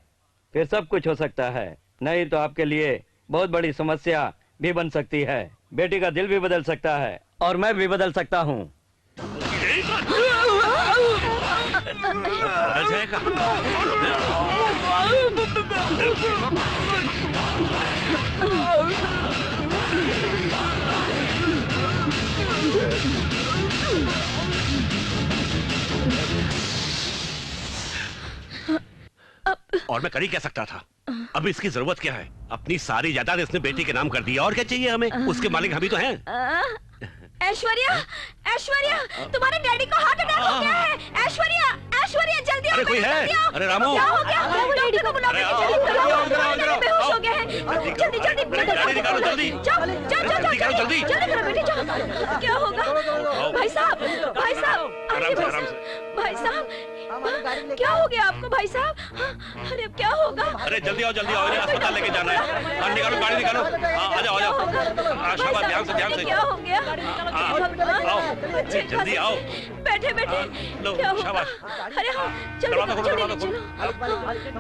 फिर सब कुछ हो सकता है। नहीं तो आपके लिए बहुत बड़ी समस्या भी बन सकती है। बेटी का दिल भी बदल सकता है और मैं भी बदल सकता हूँ। और मैं कर ही क्या सकता था? अब इसकी जरूरत क्या है? अपनी सारी जायदाद इसने बेटी के नाम कर दी। और क्या चाहिए हमें? उसके मालिक हम ही तो हैं। ऐश्वर्या, ऐश्वर्या, तुम्हारे डैडी को हार्ट अटैक हो गया है। ऐश्वर्या, ऐश्वर्या, जल्दी आओ। अरे कोई है? अरे रामू, क्या हो गया? डॉक्टर को बुलाओ। जल्दी बेहोश हो गया है। जल्दी जल्दी निकालो, जल्दी जल्दी करो, जल्दी करो बेटी, जाओ। क्या होगा? भाई साहब, भाई साहब, आराम से। भाई साहब, क्या हो गया आपको भाई साहब? अरे क्या होगा? अरे जल्दी आओ, जल्दी आओ, अस्पताल लेके जाना है। हाँ, निकालो गाड़ी, निकालो। आ जाओ, आ जाओ। शाबाश, ध्यान से, ध्यान से। क्या हो गया? आओ, जल्दी आओ। बैठे बैठे। क्या होगा? अरे हाँ, जल्दी जल्दी जल्दी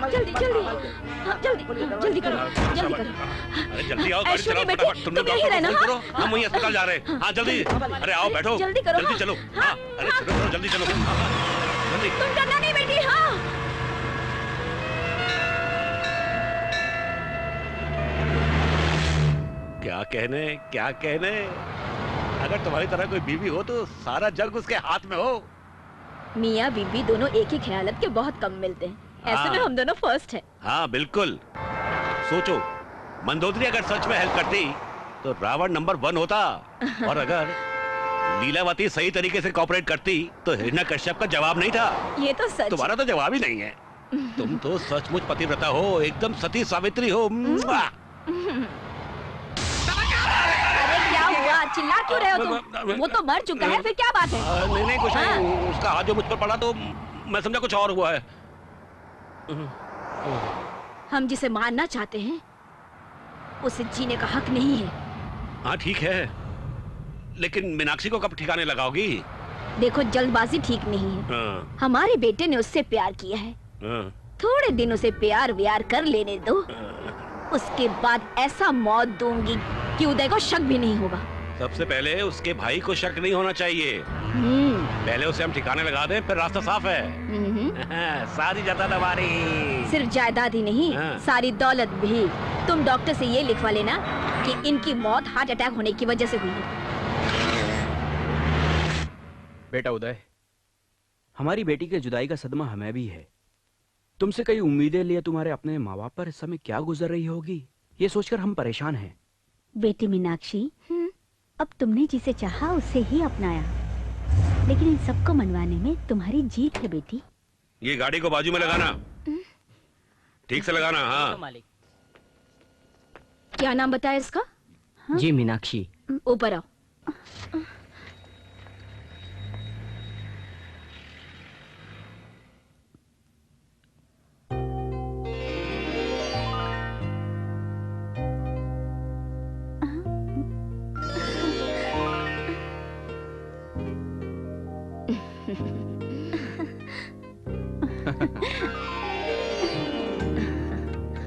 जल्दी जल्दी करो, जल्दी करो। अरे जल्दी आओ, गाड़ी चलाओ फटाफट। तुम लोग करो, हम वहीं अस्पताल जा रहे हैं। हाँ जल्दी। अरे आओ, बैठो, जल्दी करो, जल्दी चलो। हाँ, अरे चलो, जल्दी चलो, जल्दी। तुम डरना नहीं बेटी। हाँ, क्या कहने। अगर तुम्हारी तरह कोई बीवी हो तो सारा जग उसके हाथ में हो। मियाँ बीबी दोनों एक ही ख्यालत के बहुत कम मिलते हैं। ऐसे में हम दोनों फर्स्ट हैं। हाँ बिल्कुल। सोचो, मंदोदरी अगर सच में हेल्प करती तो रावण नंबर 1 होता, और अगर लीलावती सही तरीके से कोऑपरेट करती तो हिरण्यकश्यप का जवाब नहीं था। ये तो सच। तुम्हारा तो जवाब ही नहीं है। तुम तो सचमुच पतिव्रता हो, एकदम सती सावित्री हो। अरे क्या हुआ? चिल्ला क्यों रहे हो तुम? वो तो मर चुका है, फिर क्या बात है? नहीं नहीं, कुछ नहीं। उसका हाथ जो मुझ पर पड़ा तो मैं समझा कुछ और हुआ है। हम जिसे मारना चाहते हैं उसे जीने का हक नहीं है। हाँ ठीक है, लेकिन मीनाक्षी को कब ठिकाने लगाओगी? देखो, जल्दबाजी ठीक नहीं है। हमारे बेटे ने उससे प्यार किया है। थोड़े दिन उसे प्यार व्यार कर लेने दो, उसके बाद ऐसा मौत दूंगी कि उदय को शक भी नहीं होगा। सबसे पहले उसके भाई को शक नहीं होना चाहिए। पहले उसे हम ठिकाने लगा दें, फिर रास्ता साफ है। सारी जायदाद हमारी। सिर्फ जायदाद ही नहीं, सारी दौलत भी। तुम डॉक्टर से ये लिखवा लेना कि इनकी मौत हार्ट अटैक होने की वजह से हुई है। बेटा उदय, हमारी बेटी के जुदाई का सदमा हमें भी है। तुमसे कई उम्मीदें लिए तुम्हारे अपने माँ बाप पर इस समय क्या गुजर रही होगी, ये सोचकर हम परेशान हैं। बेटी मीनाक्षी, अब तुमने जिसे चाहा उसे ही अपनाया। लेकिन इन सबको मनवाने में तुम्हारी जीत है बेटी। ये गाड़ी को बाजू में लगाना, ठीक से लगाना। हाँ। क्या नाम बताया इसका? जी मीनाक्षी। ऊपर आओ।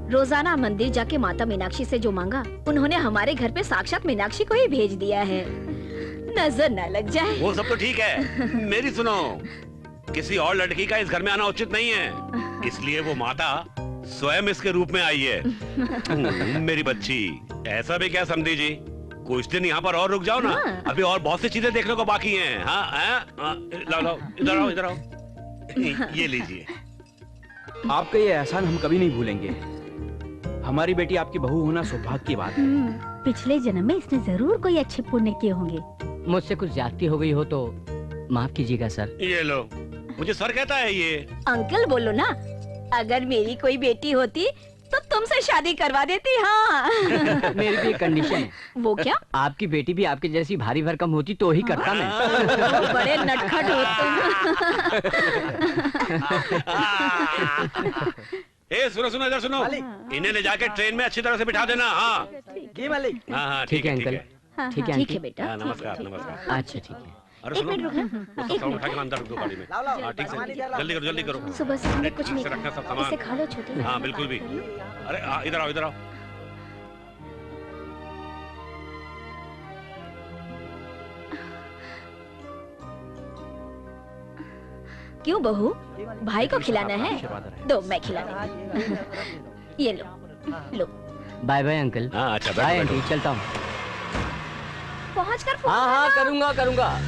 रोजाना मंदिर जाके माता मीनाक्षी से जो मांगा, उन्होंने हमारे घर पे साक्षात मीनाक्षी को ही भेज दिया है। नजर न लग जाए। वो सब तो ठीक है, मेरी सुनो। किसी और लड़की का इस घर में आना उचित नहीं है, इसलिए वो माता स्वयं इसके रूप में आई है। मेरी बच्ची, ऐसा भी क्या समझी जी? कुछ दिन यहाँ पर और रुक जाओ ना। हाँ। अभी और बहुत सी चीजें देखने को बाकी हैं। हाँ, लाओ लाओ, इधर आओ, इधर आओ। ये लीजिए। आपका ये एहसान हम कभी नहीं भूलेंगे। हमारी बेटी आपकी बहू होना सौभाग्य की बात है। पिछले जन्म में इसने जरूर कोई अच्छे पुण्य किए होंगे। मुझसे कुछ ज्यादती हो गई हो तो माफ कीजिएगा सर। ये लो, मुझे सर कहता है ये। अंकल बोलो ना, अगर मेरी कोई बेटी होती तो तुमसे शादी करवा देती। हाँ। मेरी भी एक कंडीशन है। वो क्या? आपकी बेटी भी आपकी जैसी भारी भरकम होती तो ही करता मैं। बड़े नटखट हो तुम। ए सुनो सुनो, इधर सुनो। इन्हें ले जाके ट्रेन में अच्छी तरह से बिठा देना। हाँ जी मालिक। हाँ हाँ, ठीक है अंकल। ठीक है ठीक है बेटा। हाँ, नमस्कार नमस्कार। अच्छा ठीक है। अरे सुनो, वो सब सामान उठा के अंदर रख दो गाड़ी में। हाँ ठीक से, जल्दी करो जल्दी करो। सुबह से हमने कुछ ठीक नहीं से रखना सब खाया। सामान। इसे खा लो छोटी। हाँ बिल्कुल भी। अरे इधर आओ, इधर आओ। क्यों बहू, भाई को खिलाना है? दो, मैं खिला दूंगी। ये लो लो। Bye bye uncle. हाँ अच्छा, बाय आंटी, चलता हूँ। पहुँच कर फोन हाँ हाँ, करूँगा करूँगा।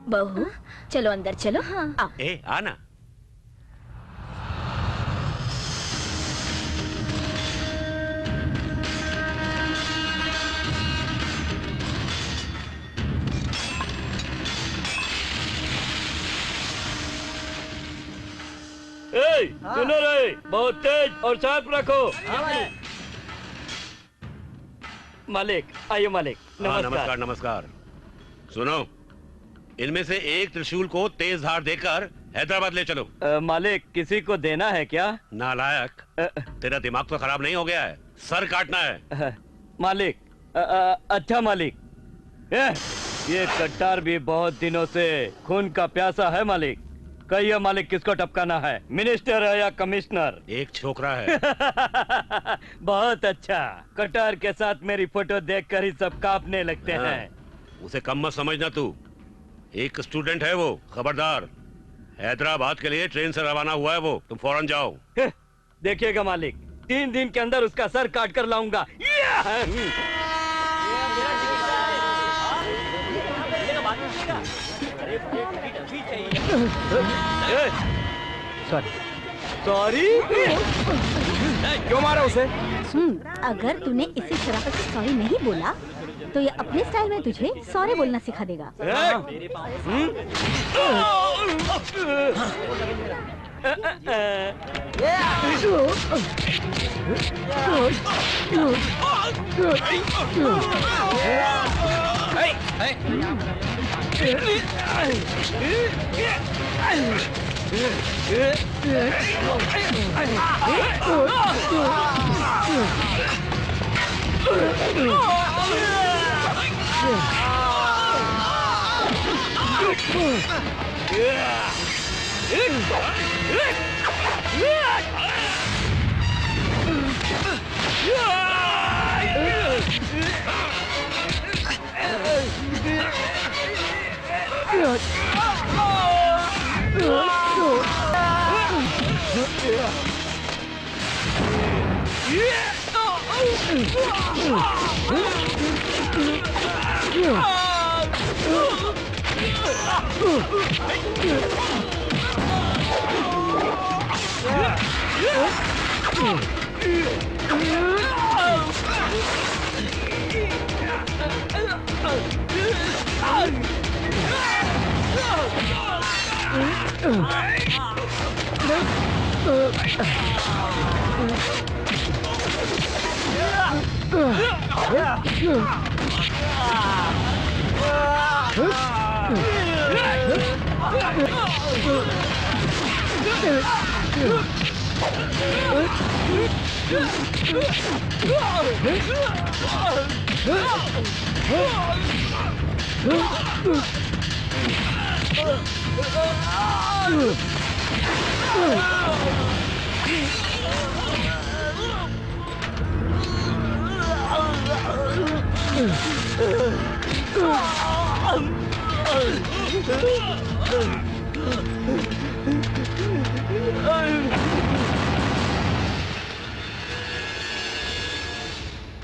बहू चलो अंदर चलो। हाँ। आओ। ए आना। सुनो रे, बहुत तेज और शांत रखो। मालिक आइए मालिक। नमस्कार नमस्कार नमस्कार। सुनो, इनमें से एक त्रिशूल को तेज धार देकर हैदराबाद ले चलो। मालिक किसी को देना है क्या? नालायक, तेरा दिमाग तो खराब नहीं हो गया है? सर काटना है। मालिक अच्छा मालिक। ये कट्टार भी बहुत दिनों से खून का प्यासा है मालिक। कहिए मालिक, किसको टपकाना है? मिनिस्टर है या कमिश्नर? एक छोकरा है। बहुत अच्छा। कटार के साथ मेरी फोटो देखकर ही सब कांपने लगते हैं। उसे कम मत समझना तू, एक स्टूडेंट है वो। खबरदार, हैदराबाद के लिए ट्रेन से रवाना हुआ है वो। तुम फौरन जाओ। देखिएगा मालिक, 3 दिन के अंदर उसका सर काट कर लाऊंगा। सॉरी। क्यों मारा उसे? अगर तूने इसी शराफत से सॉरी नहीं बोला तो ये अपने स्टाइल में तुझे सॉरी बोलना सिखा देगा।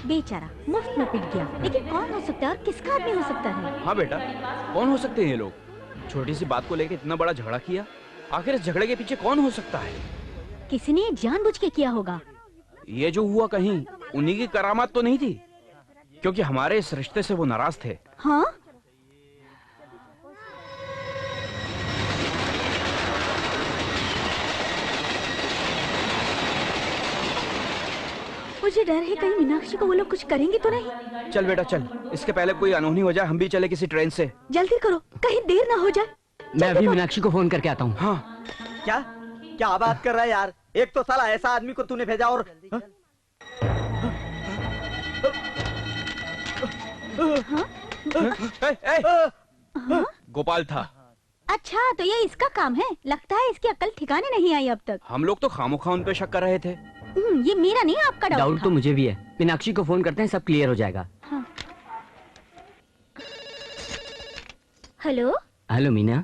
बेचारा मुफ्त में पिट गया, लेकिन कौन हो सकता है और किसका आदमी हो सकता है? हाँ बेटा, कौन हो सकते हैं ये लोग? छोटी सी बात को लेकर इतना बड़ा झगड़ा किया। आखिर इस झगड़े के पीछे कौन हो सकता है? किसी ने जानबूझ के किया होगा। ये जो हुआ कहीं उन्हीं की करामात तो नहीं थी? क्योंकि हमारे इस रिश्ते से वो नाराज थे। हाँ? मुझे डर है कहीं मीनाक्षी को वो लोग कुछ करेंगे तो नहीं। चल बेटा चल, इसके पहले कोई अनहोनी हो जाए, हम भी चले किसी ट्रेन से। जल्दी करो, कहीं देर ना हो जाए। मैं अभी मीनाक्षी को फोन करके आता हूँ। हाँ। क्या क्या बात कर रहा है यार? एक तो साला ऐसा आदमी को तूने भेजा और गोपाल था। अच्छा, तो ये इसका काम है। लगता है इसकी अक्ल ठिकाने नहीं आई अब तक। हम लोग तो खामोखा उन पे शक कर रहे थे। ये मेरा नहीं, आपका डाउट तो मुझे भी है। मीनाक्षी को फोन करते हैं, सब क्लियर हो जाएगा। हाँ। Hello hello Meena.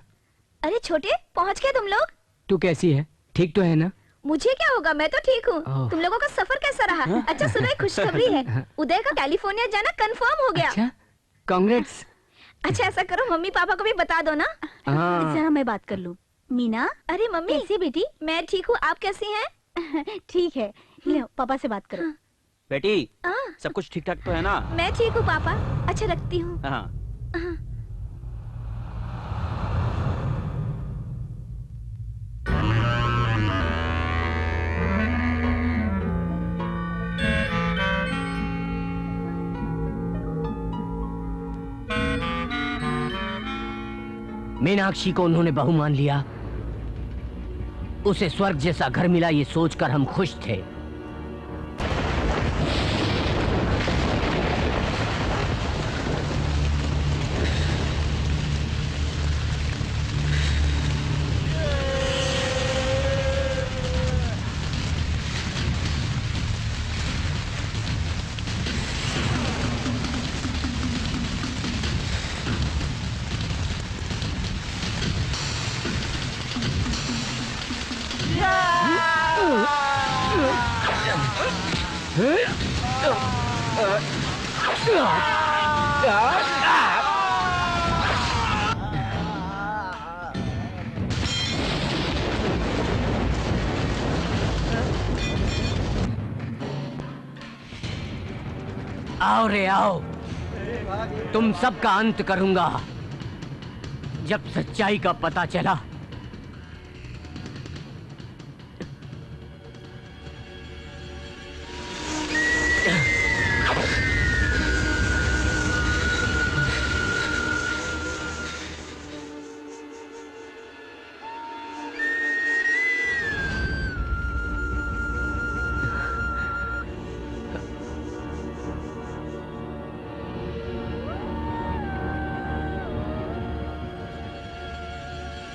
अरे छोटे, पहुंच गए तुम लोग? तू कैसी है? ठीक तो है ना? मुझे क्या होगा, मैं तो ठीक हूँ। तुम लोगों का सफर कैसा रहा? अच्छा सुनो, एक खुशखबरी है। उदय का कैलिफोर्निया जाना कंफर्म हो गया। अच्छा, कांग्रेट्स। अच्छा ऐसा करो, मम्मी पापा को भी बता दो ना। जरा मैं बात कर लूँ। मीना। अरे मम्मी। कैसी बेटी? मैं ठीक हूँ, आप कैसी हैं? ठीक है, लो पापा से बात करो। बेटी, सब कुछ ठीक ठाक तो है ना? मैं ठीक हूँ पापा। अच्छा रखती हूँ। हाँ। मीनाक्षी को उन्होंने बहू मान लिया। उसे स्वर्ग जैसा घर मिला, ये सोचकर हम खुश थे। आओ रे आओ, तुम सबका अंत करूंगा। जब सच्चाई का पता चला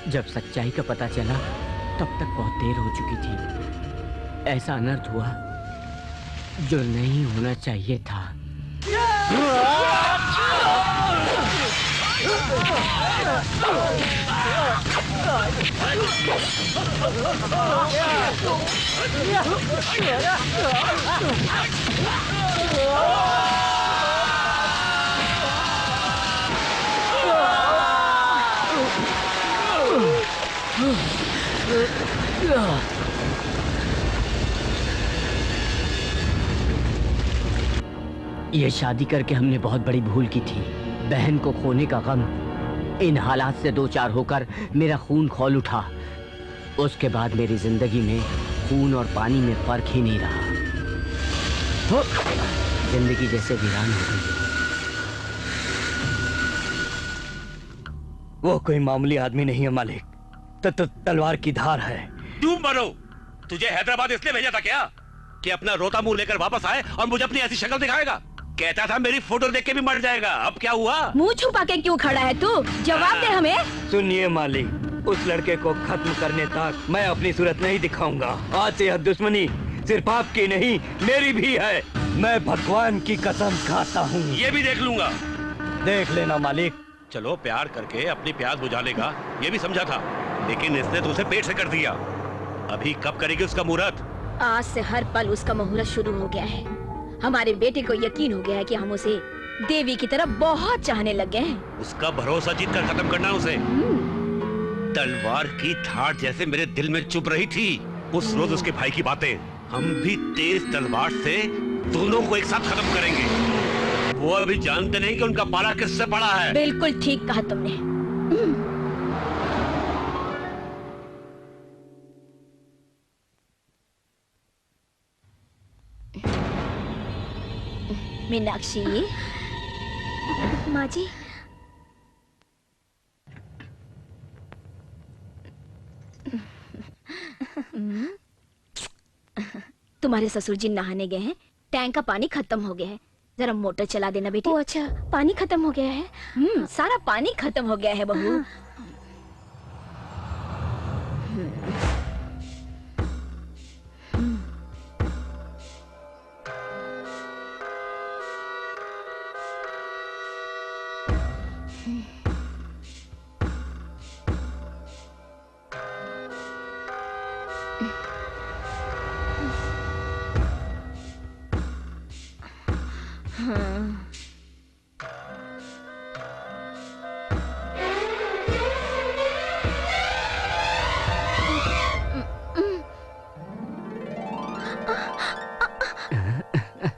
जब सच्चाई का पता चला तब तक बहुत देर हो चुकी थी। ऐसा अनर्थ हुआ जो नहीं होना चाहिए था। ये शादी करके हमने बहुत बड़ी भूल की थी। बहन को खोने का गम, इन हालात से दो चार होकर मेरा खून खौल उठा। उसके बाद मेरी जिंदगी में खून और पानी में फर्क ही नहीं रहा। तो जिंदगी जैसे वीरान हो गई। वो कोई मामूली आदमी नहीं है मालिक, तो तलवार की धार है। क्यों मरो? तुझे हैदराबाद इसलिए भेजा था क्या कि अपना रोता मुंह लेकर वापस आए और मुझे अपनी ऐसी शक्ल दिखाएगा? कहता था मेरी फोटो देख के भी मर जाएगा। अब क्या हुआ? मुंह छुपा के क्यों खड़ा है तू? जवाब दे हमें। सुनिए मालिक, उस लड़के को खत्म करने तक मैं अपनी सूरत नहीं दिखाऊंगा। आज से यह दुश्मनी सिर्फ आपकी नहीं, मेरी भी है। मैं भगवान की कसम खाता हूँ। ये भी देख लूंगा। देख लेना मालिक। चलो, प्यार करके अपनी प्यास बुझा लेगा, ये भी समझा था, लेकिन इसने तो उसे पेट से कर दिया। अभी कब करेगी उसका मुहूर्त? आज से हर पल उसका मुहूर्त शुरू हो गया है। हमारे बेटे को यकीन हो गया है कि हम उसे देवी की तरह बहुत चाहने लग गए हैं। उसका भरोसा जीत कर खत्म करना उसे। तलवार की धार जैसे मेरे दिल में चुभ रही थी उस रोज उसके भाई की बातें। हम भी तेज तलवार से दोनों को एक साथ खत्म करेंगे। वो अभी जानते नहीं कि उनका पाला किससे पड़ा है। बिल्कुल ठीक कहा तुमने। मीनाक्षी। माँ जी, तुम्हारे ससुर जी नहाने गए हैं, टैंक का पानी खत्म हो गया है, जरा मोटर चला देना बेटी। ओ अच्छा, पानी खत्म हो गया है? सारा पानी खत्म हो गया है बहू।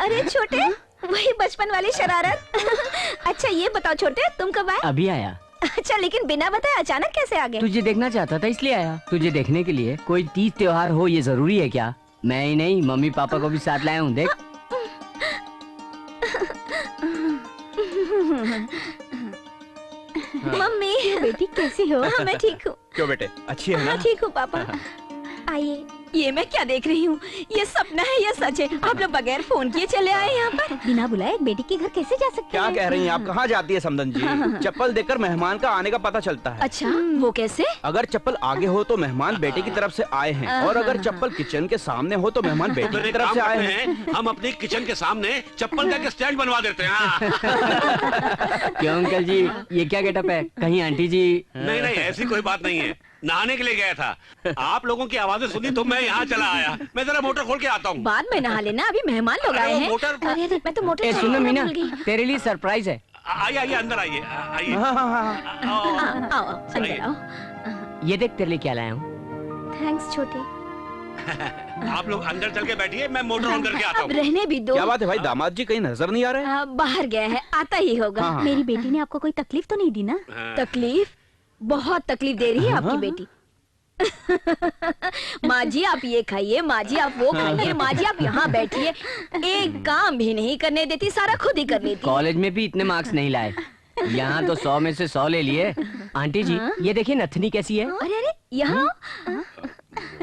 अरे छोटे, वही बचपन वाली शरारत। अच्छा ये बताओ छोटे, तुम कब आए? अभी आया। अच्छा, लेकिन बिना बताए अचानक कैसे आ गए? तुझे देखना चाहता था इसलिए आया। तुझे देखने के लिए कोई तीज त्योहार हो ये जरूरी है क्या? मैं ही नहीं, मम्मी पापा को भी साथ लाया हूँ। देख। मम्मी। बेटी कैसी हो? हाँ, मैं ठीक हूँ। क्यों बेटे, अच्छी है ना? मैं ठीक हूँ पापा। आइए। ये मैं क्या देख रही हूँ? ये सपना है या सच है? आप लोग बगैर फोन किए चले आए यहाँ पर? बिना बुलाए एक बेटी के घर कैसे जा सकते क्या हैं? कह रही हैं आप? कहाँ जाती है समदन जी? चप्पल देखकर मेहमान का आने का पता चलता है। अच्छा, वो कैसे? अगर चप्पल आगे हो तो मेहमान बेटे की तरफ से आए हैं, और अगर चप्पल किचन के सामने हो तो मेहमान बेटे की तरफ से आए हैं। हम अपने किचन के सामने चप्पल का स्टैंड बनवा देते हैं। क्यों अंकल जी, ये क्या गेटअप है? कहीं आंटी जी? नहीं नहीं, ऐसी कोई बात नहीं है। नहाने के लिए गया था, आप लोगों की आवाजें सुनी तो मैं यहाँ चला आया। मैं जरा मोटर खोल के आता हूँ। बाद में नहा लेना, अभी मेहमान लोग आए हैं। अरे मैं तो मोटर सुनो मीना, तेरे लिए सरप्राइज है। आइए आइए, अंदर आइए आइए। आओ अंदर आओ। ये देख तेरे लिए क्या लाया हूँ। थैंक्स छोटे। आप लोग अंदर चल के बैठिए, मैं मोटर ऑन करके आता अब हूँ। रहने भी दो। क्या बात है भाई, दामाद जी कहीं नजर नहीं आ रहे? बाहर गया है, आता ही होगा। मेरी बेटी ने आपको कोई तकलीफ तो नहीं दी ना? तकलीफ? बहुत तकलीफ दे रही है आपकी बेटी। माँ जी आप ये खाइए, माँ जी आप वो खाइए, माँ जी आप यहाँ बैठिए। एक काम भी नहीं करने देती, सारा खुद ही कर लेती। कॉलेज में भी इतने मार्क्स नहीं लाए, यहाँ तो 100 में से 100 ले लिए। आंटी जी ये देखिए नथनी कैसी है। अरे अरे यहाँ,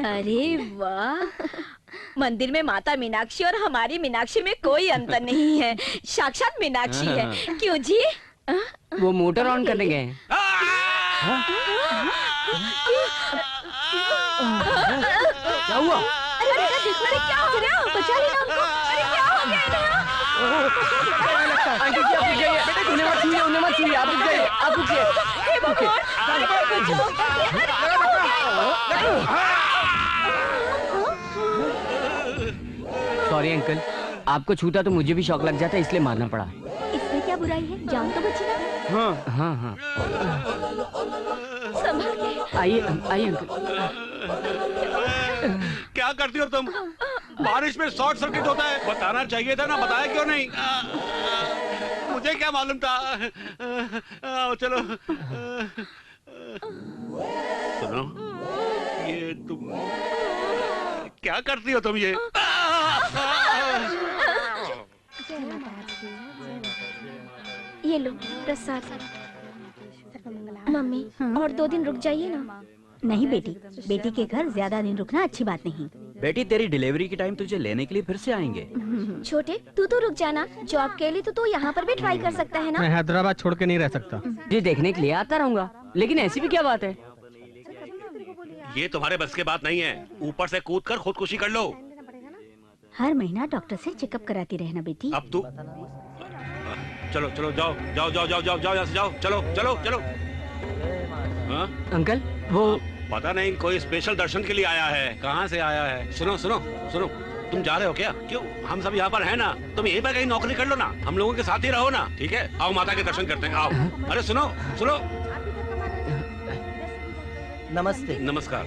अरे वाह, मंदिर में माता मीनाक्षी और हमारी मीनाक्षी में कोई अंतर नहीं है, साक्षात मीनाक्षी है। क्यों जी? वो मोटर ऑन करने गए हैं। क्या हुआ? अरे क्या हो गया? बचा लेना उनको। अरे क्या हो गया इन्हें? आंटी जी आप रुक जाइए, बेटे उन्हें मत छूइए, उन्हें मत छूइए, आप रुक जाइए, आप रुकिए। सॉरी अंकल, आपको छूटा तो मुझे भी शौक लग जाता, इसलिए मारना पड़ा। इसमें क्या बुराई है? जान तो बची ना। हाँ हाँ हाँ संभाल के। आइए आइए अंकल। क्या करती हो तुम? बारिश में शॉर्ट सर्किट होता है, बताना चाहिए था ना, बताया क्यों नहीं? मुझे क्या मालूम था? चलो सुनो, ये तुम क्या करती हो तुम ये? ये लो प्रसाद। मम्मी और 2 दिन रुक जाइए ना। नहीं बेटी, बेटी के घर ज्यादा दिन रुकना अच्छी बात नहीं। बेटी तेरी डिलीवरी के टाइम तुझे लेने के लिए फिर से आएंगे। छोटे तू तो रुक जाना, जॉब के लिए तो तू यहाँ पर भी ट्राई कर सकता है ना। मैं हैदराबाद छोड़ के नहीं रह सकता। जी देखने के लिए आता रहूंगा, लेकिन ऐसी भी क्या बात है? ये तुम्हारे बस के बात नहीं है, ऊपर से कूद कर खुदकुशी कर लो। हर महीना डॉक्टर से चेकअप कराती रहना बेटी। अब तू चलो चलो जाओ जाओ जाओ जाओ जाओ जाओ यहाँ से जाओ, चलो चलो चलो। हाँ? अंकल वो पता नहीं, कोई स्पेशल दर्शन के लिए आया है। कहाँ से आया है? सुनो सुनो सुनो, तुम जा रहे हो क्या? क्यों? हम सब यहाँ पर हैं ना, तुम यहीं पर कहीं नौकरी कर लो ना, हम लोगों के साथ ही रहो ना, ठीक है? आओ माता के दर्शन करते हैं, आओ। अरे सुनो सुनो। नमस्ते। नमस्कार।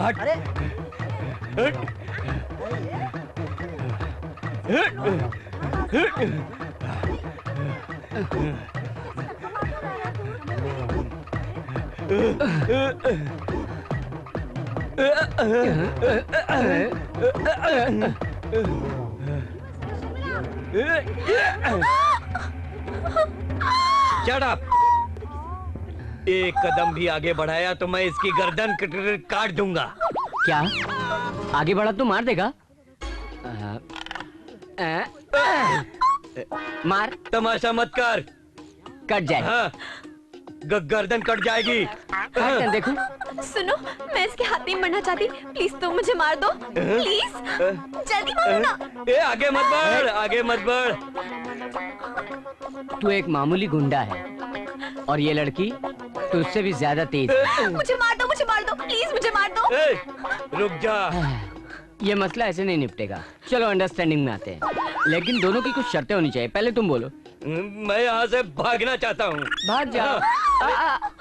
हट। अरे Shut up! एक कदम भी आगे बढ़ाया तो मैं इसकी गर्दन काट दूंगा। क्या? आगे बढ़ा तो मार देगा? मार। तमाशा मत कर। कट जाए। हाँ, गर्दन कट जाएगी। देखो। सुनो, मैं इसके हाथ नहीं मरना चाहती, प्लीज तुम मुझे मार दो, प्लीज जल्दी मारो ना। ए, आगे मत बढ़, आगे मत बढ़। तू एक मामूली गुंडा है और ये लड़की तो उससे भी ज्यादा तेज है। मुझे मार दो, प्लीज मुझे मार दो। रुक जा। ये मसला ऐसे नहीं निपटेगा, चलो अंडरस्टैंडिंग में आते हैं, लेकिन दोनों की कुछ शर्तें होनी चाहिए। पहले तुम बोलो। मैं यहाँ से भागना चाहता हूँ। भाग जा।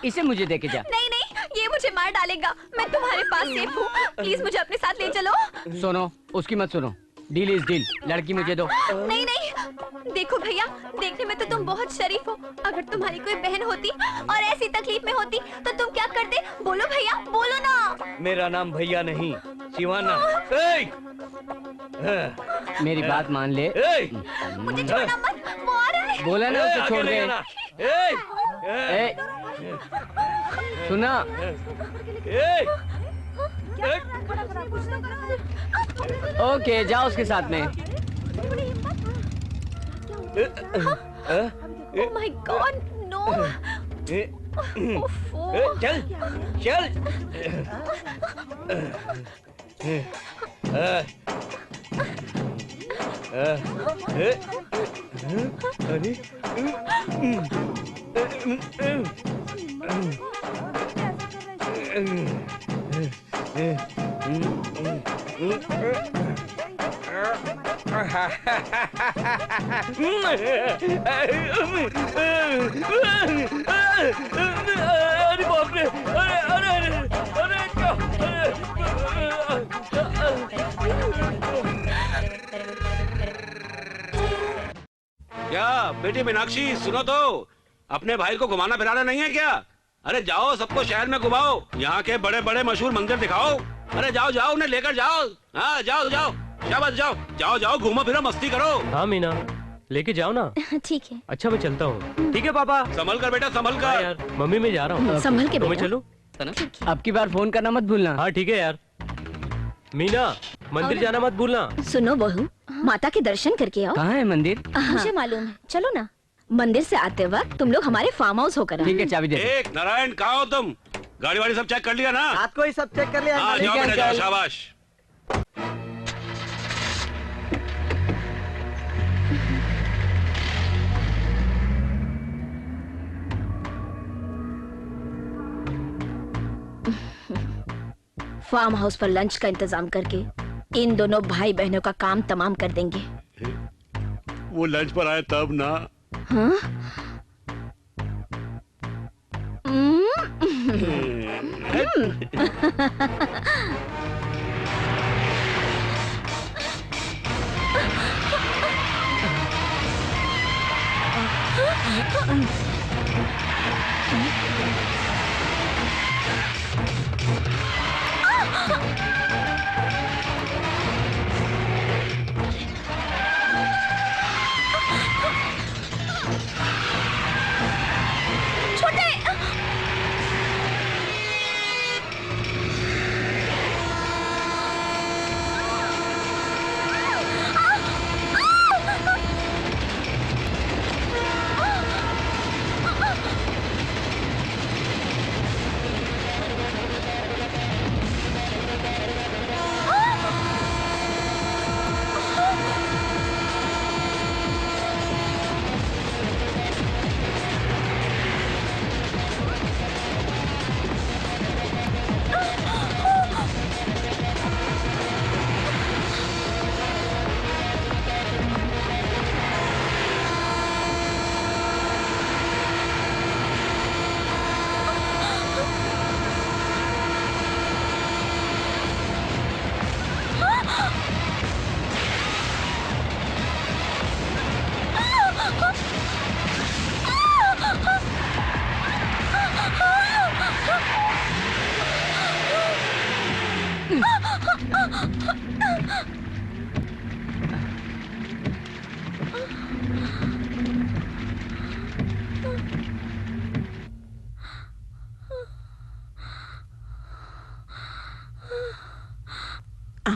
इसे मुझे देके जा। नहीं नहीं, ये मुझे मार डालेगा, मैं तुम्हारे पास सेफ हूँ, प्लीज मुझे अपने साथ ले चलो। सुनो, उसकी मत सुनो, डील इज डील, लड़की मुझे दो। नहीं नहीं, देखो भैया, देखने में तो तुम बहुत शरीफ हो, अगर तुम्हारी कोई बहन होती और ऐसी तकलीफ में होती तो तुम क्या करते? बोलो भैया, बोलो ना। मेरा नाम भैया नहीं, शिवाना। मेरी बात मान ले। मुझे छोड़ना मत, वो आ रहा है। बोला ना उसे छोड़ दे। सुना? ओके, जाओ उसके साथ में। Oh my God, no! चल चल। अरे बाप रे, अरे अरे अरे अरे क्या बेटी मीनाक्षी, सुनो तो, अपने भाई को घुमाना फिराना नहीं है क्या? अरे जाओ, सबको शहर में घुमाओ, यहाँ के बड़े बड़े मशहूर मंदिर दिखाओ। अरे जाओ जाओ, उन्हें लेकर जाओ। हाँ जाओ जाओ, शाबाश, जाओ जाओ जाओ, घूमो फिरो, मस्ती करो। हाँ मीना, लेके जाओ ना। ठीक है। अच्छा मैं चलता हूँ। ठीक है पापा। संभल कर बेटा, संभल कर। यार मम्मी मैं जा रहा हूँ। संभल के तो मैं बेटा। चलूँ? अब की बार फोन करना मत भूलना। हाँ ठीक है यार। मीना, मंदिर जाना मत भूलना। सुनो बहू, माता के दर्शन करके आओ। कहाँ है मंदिर? मुझे मालूम है, चलो ना। मंदिर से आते वक्त तुम लोग हमारे फार्म हाउस होकर आना। ठीक है, चाबी दे। एक नारायण, कहाँ हो तुम? गाड़ी वाड़ी सब चेक कर लिया ना? रात को ही सब चेक कर लिया। हाँ जाओ बेटा, जाओ, शाबाश। फार्म हाउस पर लंच का इंतजाम करके इन दोनों भाई बहनों का काम तमाम कर देंगे। वो लंच पर आए तब ना। हाँ?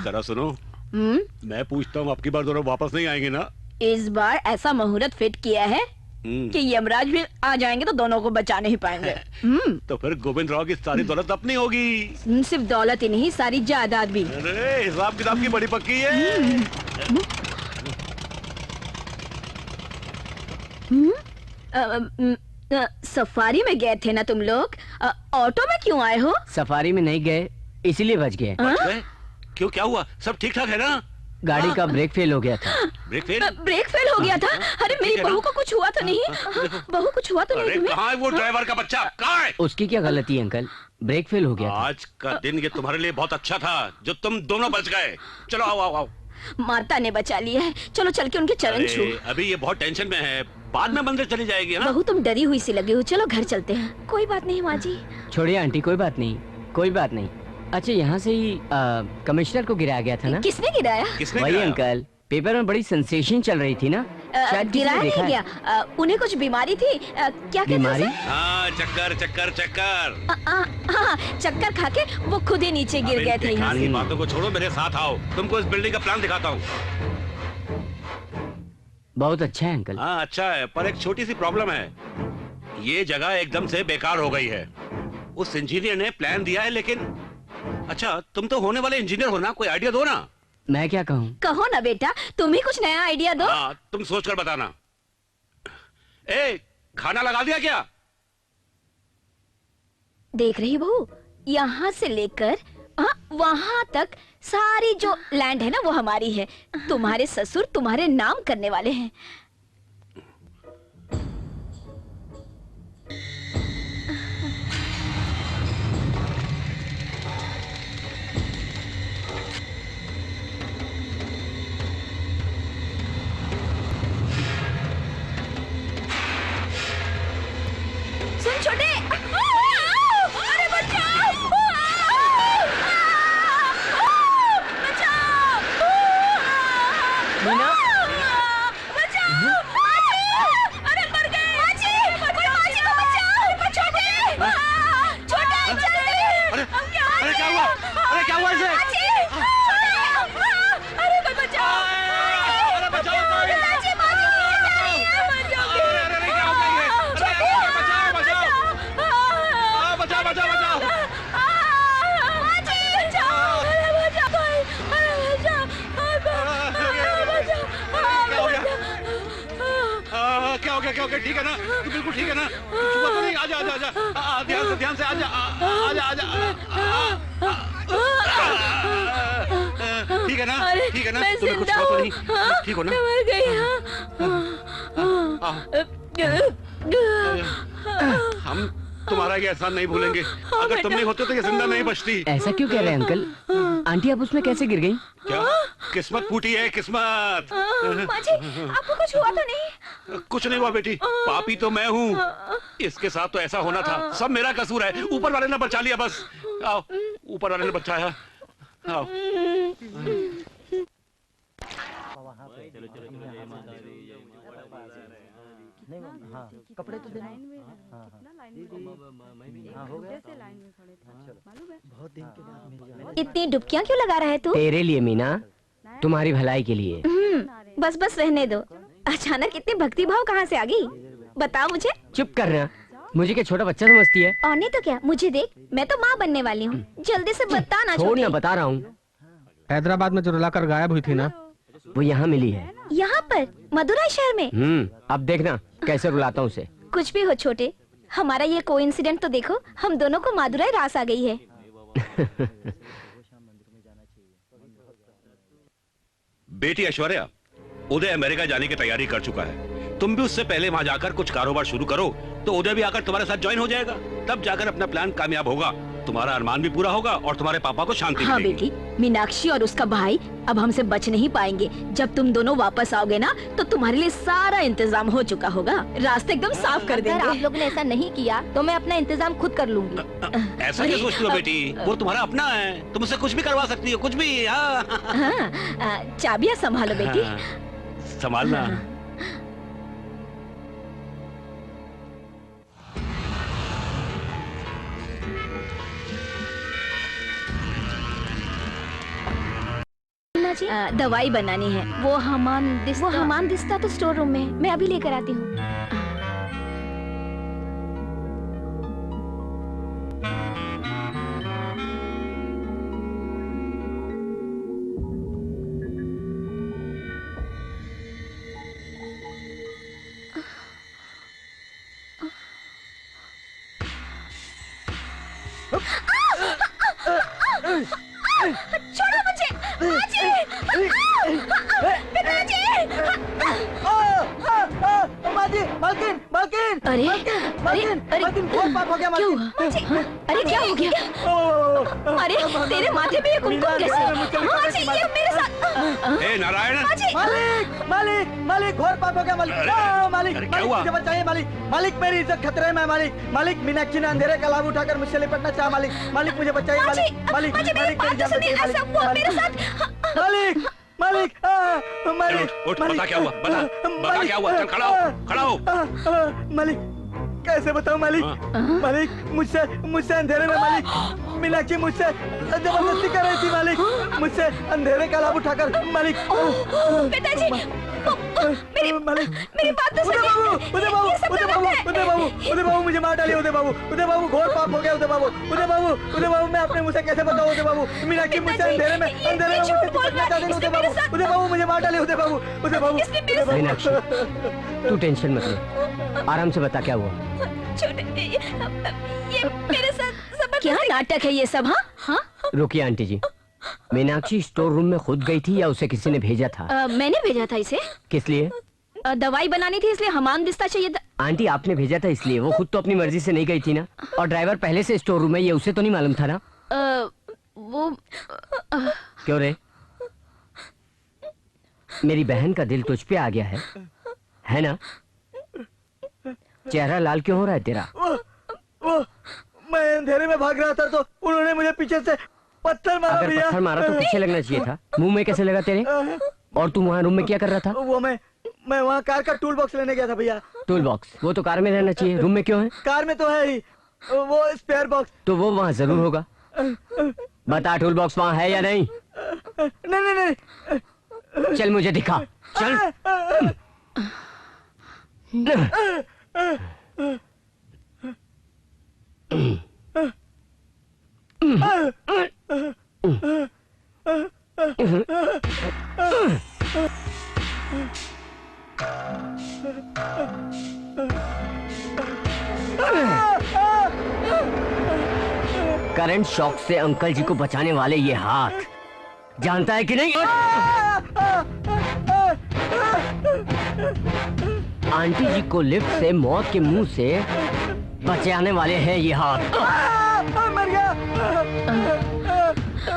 जरा सुनो, मैं पूछता हूँ आपकी बार दोनों वापस नहीं आएंगे ना? इस बार ऐसा मुहूर्त फिट किया है कि यमराज भी आ जाएंगे तो दोनों को बचा नहीं पाएंगे। तो फिर गोविंद राव की सारी दौलत अपनी होगी। सिर्फ दौलत ही नहीं, सारी जायदाद भी। अरे हिसाब किताब की बड़ी पक्की है। सफारी में गए थे ना तुम लोग? ऑटो में क्यों आए हो? सफारी में नहीं गए, इसीलिए बच गए। क्यों, क्या हुआ? सब ठीक ठाक है ना? गाड़ी का ब्रेक फेल हो गया था। Brake fail? ब्रेक फेल हो गया था? अरे मेरी बहू को कुछ हुआ तो नहीं? बहू कुछ हुआ तो नहीं तुम्हें? कहाँ है वो ड्राइवर का बच्चा? कहाँ है? उसकी क्या गलती है अंकल, ब्रेक फेल हो गया था। आज का दिन ये तुम्हारे लिए बहुत अच्छा था जो तुम दोनों बच गए। चलो आओ आओ आओ। माता ने बचा लिया है, चलो चल के उनके चरण छू। अभी ये बहुत टेंशन में है, बाद में मंदिर चली जाएगी ना? बहू तुम डरी हुई सी लगी हो, चलो घर चलते हैं। कोई बात नहीं माँ जी। छोड़िए आंटी, कोई बात नहीं, कोई बात नहीं। अच्छा, यहाँ से ही कमिश्नर को गिराया गया था ना? किसने गिराया? वही अंकल, पेपर में बड़ी सेंसेशन चल रही थी ना? शायद गिराया नहीं गया, उन्हें कुछ बीमारी थी। क्या बीमारी? हाँ, चक्कर चक्कर चक्कर। हाँ, चक्कर खा के वो खुद ही नीचे गिर गए थे। यहाँ से बातों को छोड़ो, मेरे साथ आओ, तुमको इस बिल्डिंग का प्लान दिखाता हूँ। बहुत अच्छा है अंकल। हाँ अच्छा है, पर एक छोटी सी प्रॉब्लम है। ये जगह एकदम से बेकार हो गई है। उस इंजीनियर ने प्लान दिया है, लेकिन अच्छा तुम तो होने वाले इंजीनियर हो ना, कोई आइडिया दो ना। मैं क्या कहूँ? कहो ना बेटा, तुम ही कुछ नया आइडिया दो। हाँ, तुम सोच कर बताना। ए, खाना लगा दिया क्या? देख रही बहू, यहाँ से लेकर वहाँ तक सारी जो लैंड है ना वो हमारी है। तुम्हारे ससुर तुम्हारे नाम करने वाले हैं। सुन छोटे, अरे बचाओ, मीना, अरे मर गए। माची को बचाओ, छोटे, जल्दी। अरे क्या हुआ? अरे क्या हुआ इसे? अरे कोई बचाओ, अरे बचाओ कोई। क्या हो गया? ठीक है ना? तू बिल्कुल ठीक है ना? छुआ तो नहीं? आजा आजा आजा, ध्यान से आजा आजा आजा आजा। ठीक है ना? अरे, ठीक है ना? मैं तुम्हें कुछ जिंदा हुआ तो हूँ। नहीं? ठीक हो ना? मैं मर गई, हम तुम्हारा ये एहसान नहीं भूलेंगे। अगर तुम नहीं होते तो ये जिंदा नहीं बचती। ऐसा क्यों कह रहे हैं अंकल? आंटी आप उसमें कैसे गिर गई? क्या किस्मत फूटी है? किस्मत। माँ जी, आपको कुछ हुआ तो नहीं? कुछ नहीं हुआ बेटी, पापी तो मैं हूँ। इसके साथ तो ऐसा होना था, सब मेरा कसूर है। ऊपर वाले ने बचा लिया बस। आओ, ऊपर वाले ने बचाया। आओ। कपड़े तो देना। हो गया। बहुत दिन के बाद इतनी डुबकियां क्यों लगा रहा है तू? तेरे लिए मीना, तुम्हारी भलाई के लिए। बस बस रहने दो। अचानक इतनी भक्ति भाव कहाँ से आ गई? बताओ मुझे। चुप करना, मुझे क्या छोटा बच्चा समझती है? और नहीं तो क्या, मुझे देख, मैं तो माँ बनने वाली हूँ। जल्दी से बता ना। छोड़ ना, बता रहा हूँ। हैदराबाद में जो रुलाकर गायब हुई थी ना, वो यहाँ मिली है। यहाँ पर मदुराई शहर में? अब देखना कैसे रुलाता हूँ उसे। कुछ भी हो छोटे, हमारा ये कोइंसिडेंट तो देखो, हम दोनों को मदुराई रास आ गई है। बेटी ऐश्वर्या, उदय अमेरिका जाने की तैयारी कर चुका है। तुम भी उससे पहले वहां जाकर कुछ कारोबार शुरू करो, तो उदय भी आकर तुम्हारे साथ ज्वाइन हो जाएगा। तब जाकर अपना प्लान कामयाब होगा, तुम्हारा अरमान भी पूरा होगा और तुम्हारे पापा को शांति हाँ मिलेगी। बेटी, मीनाक्षी और उसका भाई अब हमसे बच नहीं पाएंगे। जब तुम दोनों वापस आओगे ना, तो तुम्हारे लिए सारा इंतजाम हो चुका होगा। रास्ते एकदम साफ कर देंगे। अगर आप लोगों ने ऐसा नहीं किया तो मैं अपना इंतजाम खुद कर लूंगी। ऐसा क्या सोचती हो बेटी? वो तुम्हारा अपना है, तुम उससे कुछ भी करवा सकती हो, कुछ भी। चाबियां संभालो बेटी। संभालना। दवाई बनानी है। वो हमान दिस्ता तो स्टोर रूम में है, मैं अभी लेकर आती हूँ। छोड़ो मुझे, मालकिन, मालकिन, अरे, मालकिन, मालकिन, बहुत पाप हो गया मालकिन। अरे क्या हो गया? अरे तेरे माथे पे ये कुमकुम कैसे? ये मेरे साथ। ए नारायण, मालिक, मालिक, मालिक, घोर पाप हो गया मालिक। मालिक, क्या हुआ? मुझे बचाइए मालिक। मालिक, मेरी इज्जत खतरे में है मालिक। मालिक, मीनाक्षी ने अंधेरे का लाभ उठाकर मुझसे लिपटना चाहा मालिक। मालिक, मुझे बचाइए मालिक। मालिक, मालिक, मेरी जान बचाइए मालिक। मालिक, मालिक, मालिक, उठ, बता क्या हुआ? बता क्या हुआ? चल खड़ा हो, खड़ा हो। मालिक, कैसे बताऊं मालिक? मालिक, मुझसे अंधेरे में मालिक, मीनाक्षी मुझसे जबरदस्ती कर रही थी मालिक। मुझसे अंधेरे का लाभ उठाकर मालिक। पिताजी, मेरी बात तो सुनिए। उदय बाबू, उदय बाबू, उदय बाबू, उदय बाबू, मुझे मार डालिए उदय बाबू। उदय बाबू, घोर पाप हो गया उदय बाबू। उदय बाबू, उदय बाबू, मैं अपने मुंह से कैसे बताऊं उदय बाबू? मीनाक्षी मुझसे अंधेरे में मुझसे चिपकना चाहती है उदय बाबू। उदय बाबू, मुझे मार डालिए उदय बाबू। उदय बाबू, मीनाक्षी, तू टेंशन मत ले, आराम से बता क्या हुआ। छोटे, ये मेरे साथ क्या नाटक है ये सब? हाँ, रुकिए आंटी जी, मीनाक्षी स्टोर रूम में खुद गई थी या उसे किसी ने भेजा था? मैंने भेजा था इसे। किस लिए? दवाई बनानी थी, इसलिए हमाम दिस्ता चाहिए था। आंटी आपने भेजा था इसलिए, वो खुद तो अपनी मर्जी से नहीं गई थी ना। और ड्राइवर पहले से स्टोर रूम में, ये उसे तो नहीं मालूम था ना? वो क्यों रे? मेरी बहन का दिल तुझ पे आ गया है ना? चेहरा लाल क्यों हो रहा है तेरा? वो मैं अंधेरे में भाग रहा था तो उन्होंने मुझे पीछे से पत्थर मारा अगर भैया। पत्थर मारा तो पीछे लगना चाहिए था, मुंह में कैसे लगा तेरे? और तू वहाँ रूम में क्या कर रहा था? वो मैं वहाँ कार का टूल बॉक्स लेने गया था भैया। Tool box? वो तो कार में रहना चाहिए, रूम में क्यों है? कार में तो है ही, वो स्पेयर बॉक्स। तो वो वहाँ जरूर होगा। बता, टूल बॉक्स वहाँ है या नहीं? नहीं नहीं नहीं। चल मुझे दिखा, चल। करंट शॉक से अंकल जी को बचाने वाले ये हाथ, जानता है कि नहीं? आंटी जी को लिफ्ट से मौत के मुंह से बचाने वाले हैं ये हाथ। मर गया,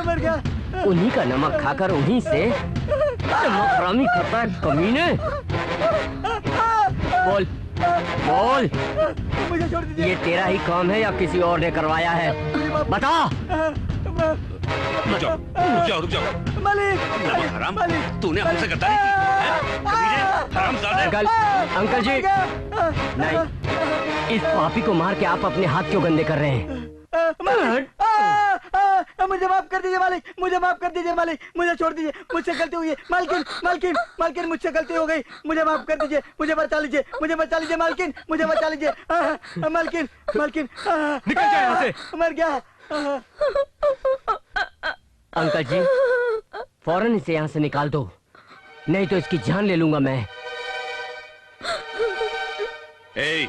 मर गया। उन्हीं का नमक खाकर उन्हीं से नमकरामी करता है कमीने। बोल बोल, मुझे छोड़ दीजिए। ये तेरा ही काम है या किसी और ने करवाया है? बता। रुक जाओ रुक जाओ। मालिक, हराम, तूने हमसे गद्दारी की? अंकल, अंकल जी नहीं, इस पापी को मार के आप अपने हाथ क्यों गंदे कर रहे हैं? मुझे माफ कर दीजिए मालिक, मुझे माफ कर दीजिए मालिक, मुझे छोड़ दीजिए, मुझसे गलती हुई है। मालकिन मालकिन मालकिन, मुझसे गलती हो गई, मुझे माफ कर दीजिए, मुझे बचा लीजिए, मुझे बचा लीजिए मालकिन, मुझे बचा लीजिए। मालकिन मालकिन, निकल जाए यहाँ से। मर गया। अंकल जी, फौरन इसे यहाँ से निकाल दो, नहीं तो इसकी जान ले लूंगा मैं। ए,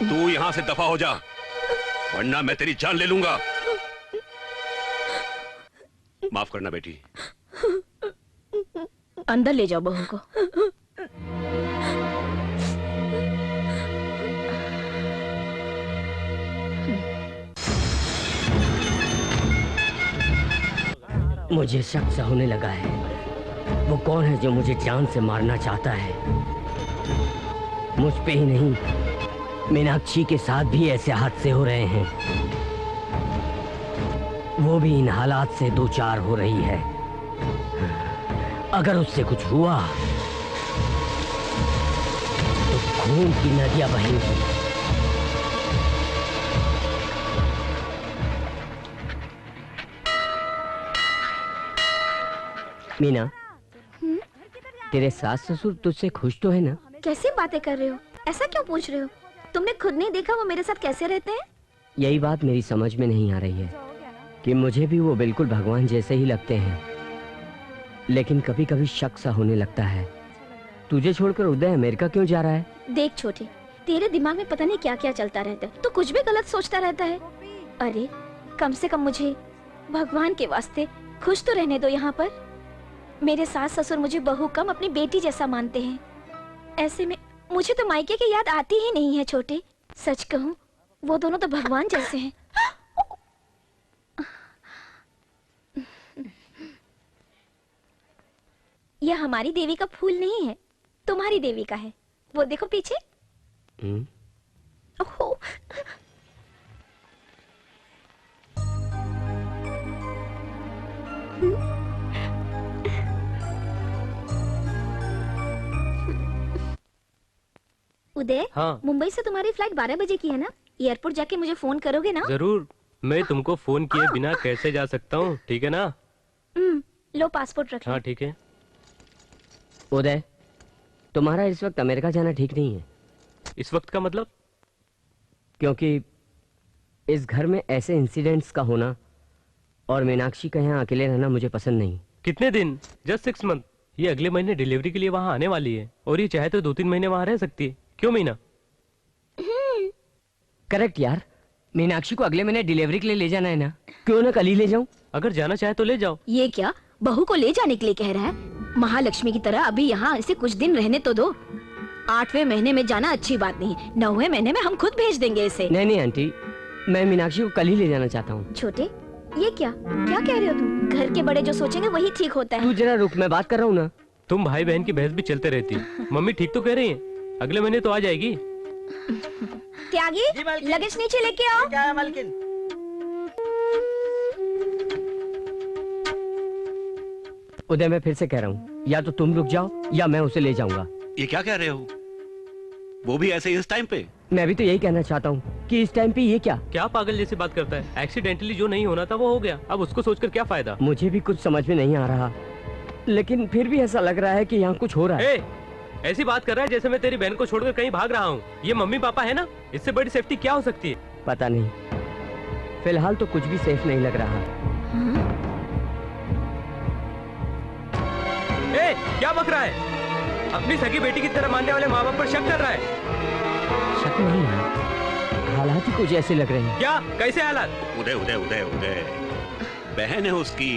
तू यहाँ से दफा हो जा, वरना मैं तेरी जान ले लूंगा। माफ करना बेटी। अंदर ले जाओ बहू को। मुझे शक सा होने लगा है, वो कौन है जो मुझे जान से मारना चाहता है? मुझ पे ही नहीं, मीनाक्षी के साथ भी ऐसे हादसे हो रहे हैं। वो भी इन हालात से दो चार हो रही है। अगर उससे कुछ हुआ तो खून की नदियां बहेंगी। मीना, तेरे सास ससुर तुझसे खुश तो है ना? कैसी बातें कर रहे हो? ऐसा क्यों पूछ रहे हो? तुमने खुद नहीं देखा वो मेरे साथ कैसे रहते हैं? यही बात मेरी समझ में नहीं आ रही है कि मुझे भी वो बिल्कुल भगवान जैसे ही लगते हैं, लेकिन कभी कभी शक सा होने लगता है। तुझे छोड़कर उदय अमेरिका क्यों जा रहा है? देख छोटे, तेरे दिमाग में पता नहीं क्या क्या चलता रहता है, तो कुछ भी गलत सोचता रहता है। अरे कम से कम मुझे भगवान के वास्ते खुश तो रहने दो यहाँ पर। मेरे सास ससुर मुझे बहू कम अपनी बेटी जैसा मानते हैं। ऐसे में मुझे तो मायके की याद आती ही नहीं है छोटे। सच कहूँ, वो दोनों तो भगवान जैसे हैं। यह हमारी देवी का फूल नहीं है, तुम्हारी देवी का है। वो देखो पीछे। ओहो। उदय, हाँ। मुंबई से तुम्हारी फ्लाइट 12 बजे की है ना? एयरपोर्ट जाके मुझे फोन करोगे ना? जरूर, मैं तुमको फोन किए बिना कैसे जा सकता हूँ, ठीक है ना? लो पासपोर्ट रख लो। हाँ ठीक है। उदय, तुम्हारा इस वक्त अमेरिका जाना ठीक नहीं है। इस वक्त का मतलब? क्योंकि इस घर में ऐसे इंसिडेंट्स का होना और मीनाक्षी का यहाँ अकेले रहना मुझे पसंद नहीं। कितने दिन? Just 6 month. ये अगले महीने डिलीवरी के लिए वहाँ आने वाली है और ये चाहे तो 2-3 महीने वहाँ रह सकती है। क्यों मीना? करेक्ट यार, मीनाक्षी को अगले महीने डिलीवरी के लिए ले जाना है ना, क्यों ना कल ही ले जाऊं? अगर जाना चाहे तो ले जाओ। ये क्या बहू को ले जाने के लिए कह रहा है? महालक्ष्मी की तरह अभी यहाँ इसे कुछ दिन रहने तो दो। 8वें महीने में जाना अच्छी बात नहीं, 9वें महीने में हम खुद भेज देंगे इसे। नहीं नहीं आंटी, मैं मीनाक्षी को कल ही ले जाना चाहता हूँ। छोटे, ये क्या क्या कह रहे हो तुम? घर के बड़े जो सोचेंगे वही ठीक होता है। तू जरा रुक, मैं बात कर रहा हूँ ना। तुम भाई बहन की बहस भी चलते रहती है। मम्मी ठीक तो कह रही है, अगले महीने तो आ जाएगी। त्यागी, लगेज नीचे लेके आओ। क्या है मालकिन? उदय, मैं फिर से कह रहा हूँ, या तो तुम रुक जाओ या मैं उसे ले जाऊंगा। ये क्या कह रहे हो? वो भी ऐसे इस टाइम पे? मैं भी तो यही कहना चाहता हूँ कि इस टाइम पे ये क्या? क्या पागल जैसी बात करता है? एक्सीडेंटली जो नहीं होना था वो हो गया, अब उसको सोचकर क्या फायदा? मुझे भी कुछ समझ में नहीं आ रहा, लेकिन फिर भी ऐसा लग रहा है कि यहाँ कुछ हो रहा है। ऐसी बात कर रहा है जैसे मैं तेरी बहन को छोड़कर कहीं भाग रहा हूँ। ये मम्मी पापा है ना, इससे बड़ी सेफ्टी क्या हो सकती है? पता नहीं, फिलहाल तो कुछ भी सेफ नहीं लग रहा। क्या बक रहा है? अपनी सगी बेटी की तरह मानने वाले माँ बाप पर शक कर रहा है? शक नहीं है, हालात ही कुछ ऐसे लग रहे हैं। क्या? कैसे हालात? उदय उदय उदय उदय, बहन है उसकी,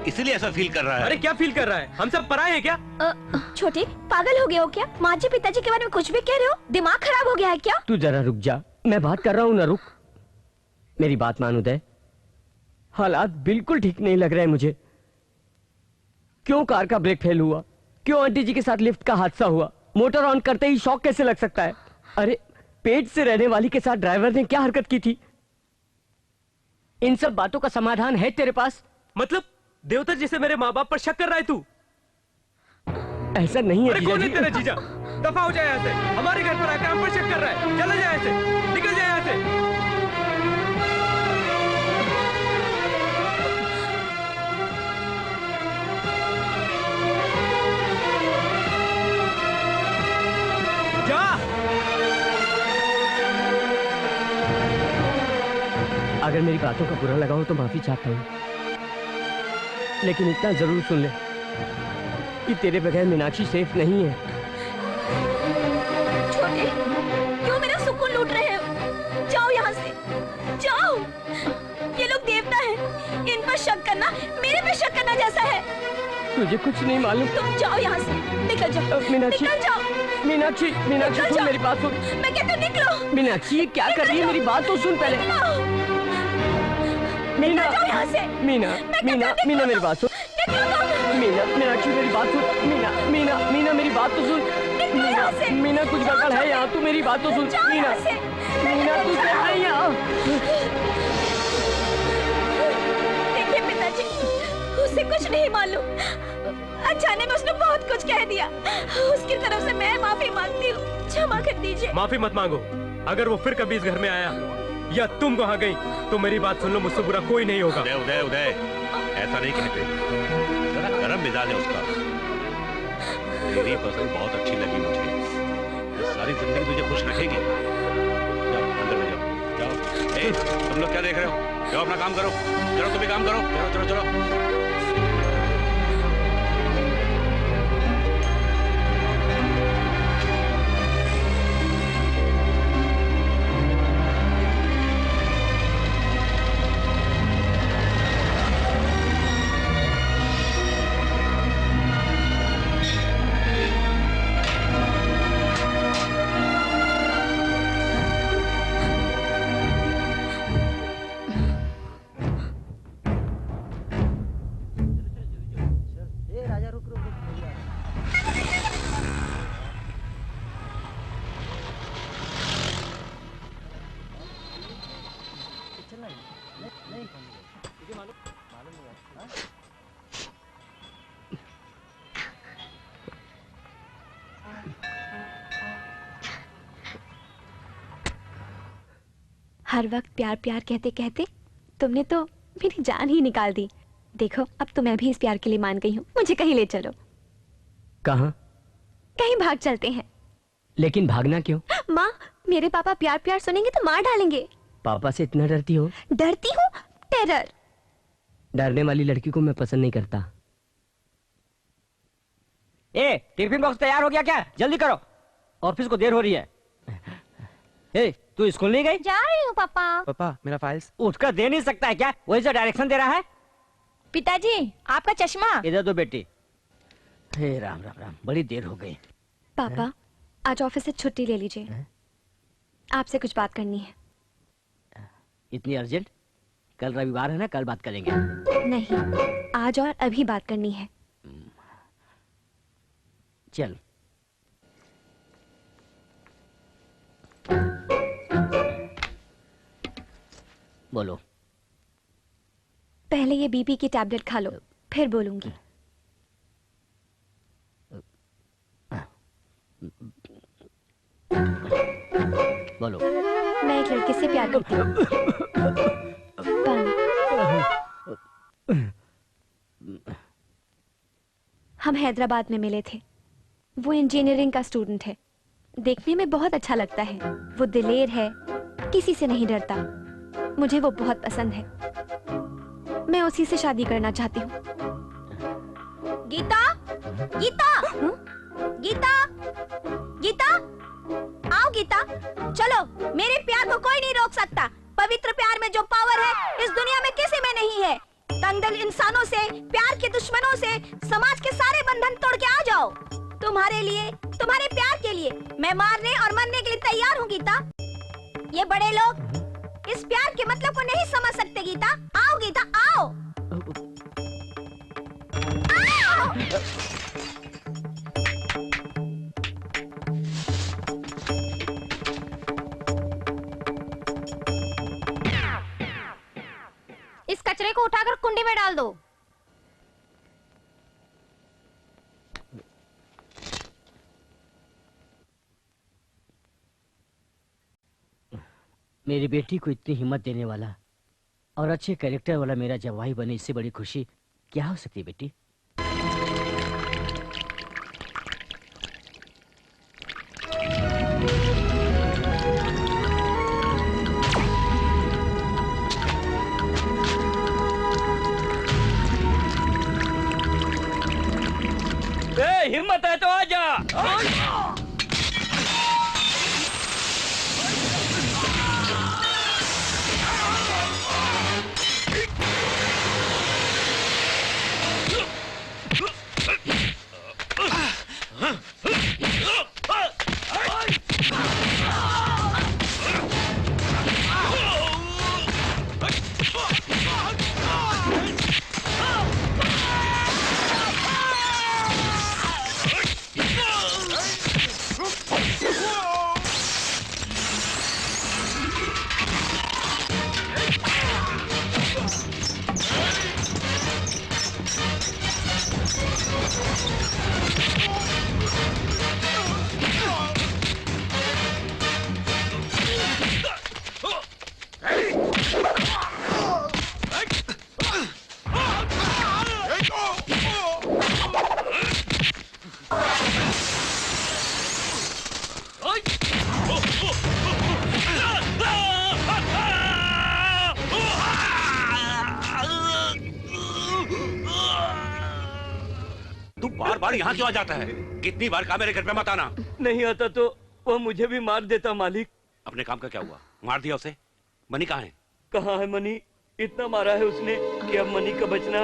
इसलिए ऐसा फील कर रहा है। अरे क्या फील कर रहा है? हम सब पराए हैं क्या? छोटे पागल हो गए हो क्या? माँ जी पिताजी के बारे में कुछ भी कह रहे हो? दिमाग खराब हो गया है क्या? तू जरा रुक जा, मैं बात कर रहा हूँ ना, रुक। मेरी बात मान उदय, हालात बिल्कुल ठीक नहीं लग रहे हैं मुझे। क्यों कार का ब्रेक फेल हुआ? क्यों आंटी जी के साथ लिफ्ट का हादसा हुआ? मोटर ऑन करते ही शॉक कैसे लग सकता है? अरे पेट से रहने वाली के साथ ड्राइवर ने क्या हरकत की थी? इन सब बातों का समाधान है तेरे पास? मतलब देवता जैसे मेरे माँ बाप पर शक कर रहा है तू? ऐसा नहीं है। अरे कौन है तेरा जीजा? दफा हो जाए यहाँ से। हमारे घर पर आकर हम पर शक कर रहा है। चला जाए यहाँ से, निकल जाए यहाँ से। अगर मेरी बातों का बुरा लगा हो तो माफी चाहता हूँ, लेकिन इतना जरूर सुन ले कि तेरे बगैर मीनाक्षी सेफ नहीं है। छोटे, क्यों मेरा सुकून लूट रहे हो? जाओ यहाँ से, जाओ। ये लोग देवता हैं, इन पर शक करना मेरे पे शक करना जैसा है। तुझे कुछ नहीं मालूम। तुम जाओ यहाँ से, निकल जाओ। मीनाक्षी, निकल जाओ। मीनाक्षी, मीनाक्षी सुन मेरी बात सुन। मैं कहती हूँ निकलो। मीनाक्षी ये क्या कर रही है? मेरी बात तो सुन पहले। मीना, मीना, मीना, मीना मेरी बात सुन। मीना, मीनाक्षी मेरी बात सुन। मीना, मीना, मीना मेरी बात तो सुन। मीना, मीना कुछ गड़बड़ है यहाँ, तू मेरी बात तो सुन। मीना, मीना तू क्या है यहाँ? देखिए पिताजी, उसे कुछ नहीं मालूम। अचानक उसने बहुत कुछ कह दिया। उसकी तरफ से मैं माफी मांगती हूँ, क्षमा कर दीजिए। माफी मत मांगो। अगर वो फिर कभी इस घर में आया या तुम वहाँ गई तो मेरी बात सुन लो, मुझसे बुरा कोई नहीं होगा। उदय उदय उदय, ऐसा नहीं कहते, जरा गरम मिजाज है उसका। तेरी पसंद बहुत अच्छी लगी मुझे, सारी जिंदगी तुझे खुश रखेगी। जाओ अंदर में जाओ, जाओ। ए, तुम लोग क्या देख रहे हो? जाओ अपना काम करो, चलो तुम भी काम करो, चलो चलो चलो। हर वक्त प्यार प्यार कहते कहते तुमने तो मेरी जान ही निकाल दी। देखो अब तो मैं भी इस प्यार के लिए मान गई हूँ। मुझे कहीं ले चलो। कहाँ? कहीं भाग चलते हैं। लेकिन भागना क्यों? माँ, मेरे पापा प्यार प्यार सुनेंगे तो मार डालेंगे। पापा से इतना डरती हो? डरती हूँ? टेरर। डरने वाली लड़की को मैं पसंद नहीं करता। ए, टिफिन बॉक्स तैयार हो गया क्या? जल्दी करो, ऑफिस को देर हो रही है। ए, तू स्कूल नहीं गई? जा रही हूँ पापा। पापा मेरा फाइल्स। उठकर दे नहीं सकता है क्या? वही से डायरेक्शन दे रहा है। पिताजी आपका चश्मा। इधर दो बेटी। हे राम राम राम, बड़ी देर हो गई। पापा आज ऑफिस से छुट्टी ले लीजिए, आपसे कुछ बात करनी है। इतनी अर्जेंट? कल रविवार है ना, कल बात करेंगे। नहीं, आज और अभी बात करनी है। चल। बोलो। पहले ये बीपी की टैबलेट खा लो, फिर बोलूंगी। बोलो। मैं एक लड़के से प्यार करती हूँ। हम हैदराबाद में मिले थे। वो इंजीनियरिंग का स्टूडेंट है, देखने में बहुत अच्छा लगता है। वो दिलेर है, किसी से नहीं डरता। मुझे वो बहुत पसंद है, मैं उसी से शादी करना चाहती हूँ। गीता, गीता, गीता, गीता, आओ गीता। चलो, मेरे प्यार को कोई नहीं रोक सकता। पवित्र प्यार में जो पावर है इस दुनिया में किसी में नहीं है। तंगदिल इंसानों से, प्यार के दुश्मनों से समाज के सारे बंधन तोड़ के आ जाओ। तुम्हारे लिए, तुम्हारे प्यार के लिए मैं मारने और मरने के लिए तैयार हूँ गीता। ये बड़े लोग इस प्यार के मतलब को नहीं समझ सकते गीता। आओ गीता, आओ, आओ। इस कचरे को उठाकर कुंडी में डाल दो। मेरी बेटी को इतनी हिम्मत देने वाला और अच्छे कैरेक्टर वाला मेरा जवाई बने, इससे बड़ी खुशी क्या हो सकती है बेटी? हिम्मत है तो आजा। यहाँ क्यों आ जाता है? कितनी बार कहा मेरे घर पे मत आना। नहीं आता तो वो मुझे भी मार देता मालिक। अपने काम का क्या हुआ? मार दिया उसे? मनी कहाँ है? कहाँ है मनी? इतना मारा है उसने कि अब मनी का बचना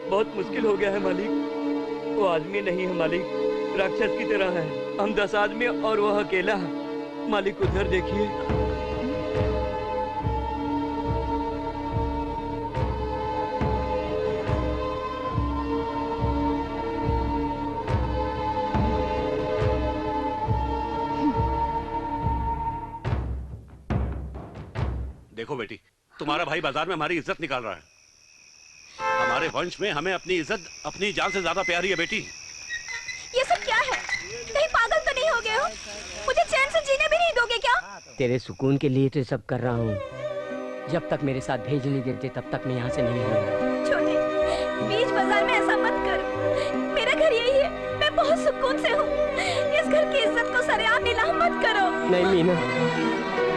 बहुत मुश्किल हो गया है मालिक। वो आदमी नहीं है मालिक, राक्षस की तरह है। हम 10 आदमी और वह अकेला है मालिक। उधर देखिए। देखो बेटी, तुम्हारा भाई बाजार में हमारी इज्जत निकाल रहा है। हमारे वंश में हमें अपनी इज्जत अपनी जान से ज्यादा प्यारी है बेटी। ये सब क्या है? कहीं पागल तो नहीं हो गए हो? मुझे चैन से जीने भी नहीं दोगे क्या? तेरे सुकून के लिए तो सब कर रहा हूँ। जब तक मेरे साथ भेज नहीं देते तब तक मैं यहाँ से नहीं हिलूंगा। छोटे, बीच बाजार में ऐसा मत करो। मेरा घर यही है, मैं बहुत सुकून से हूँ। इस घर की इज्जत को सरेआम नीलाम मत करो। नहीं मीना,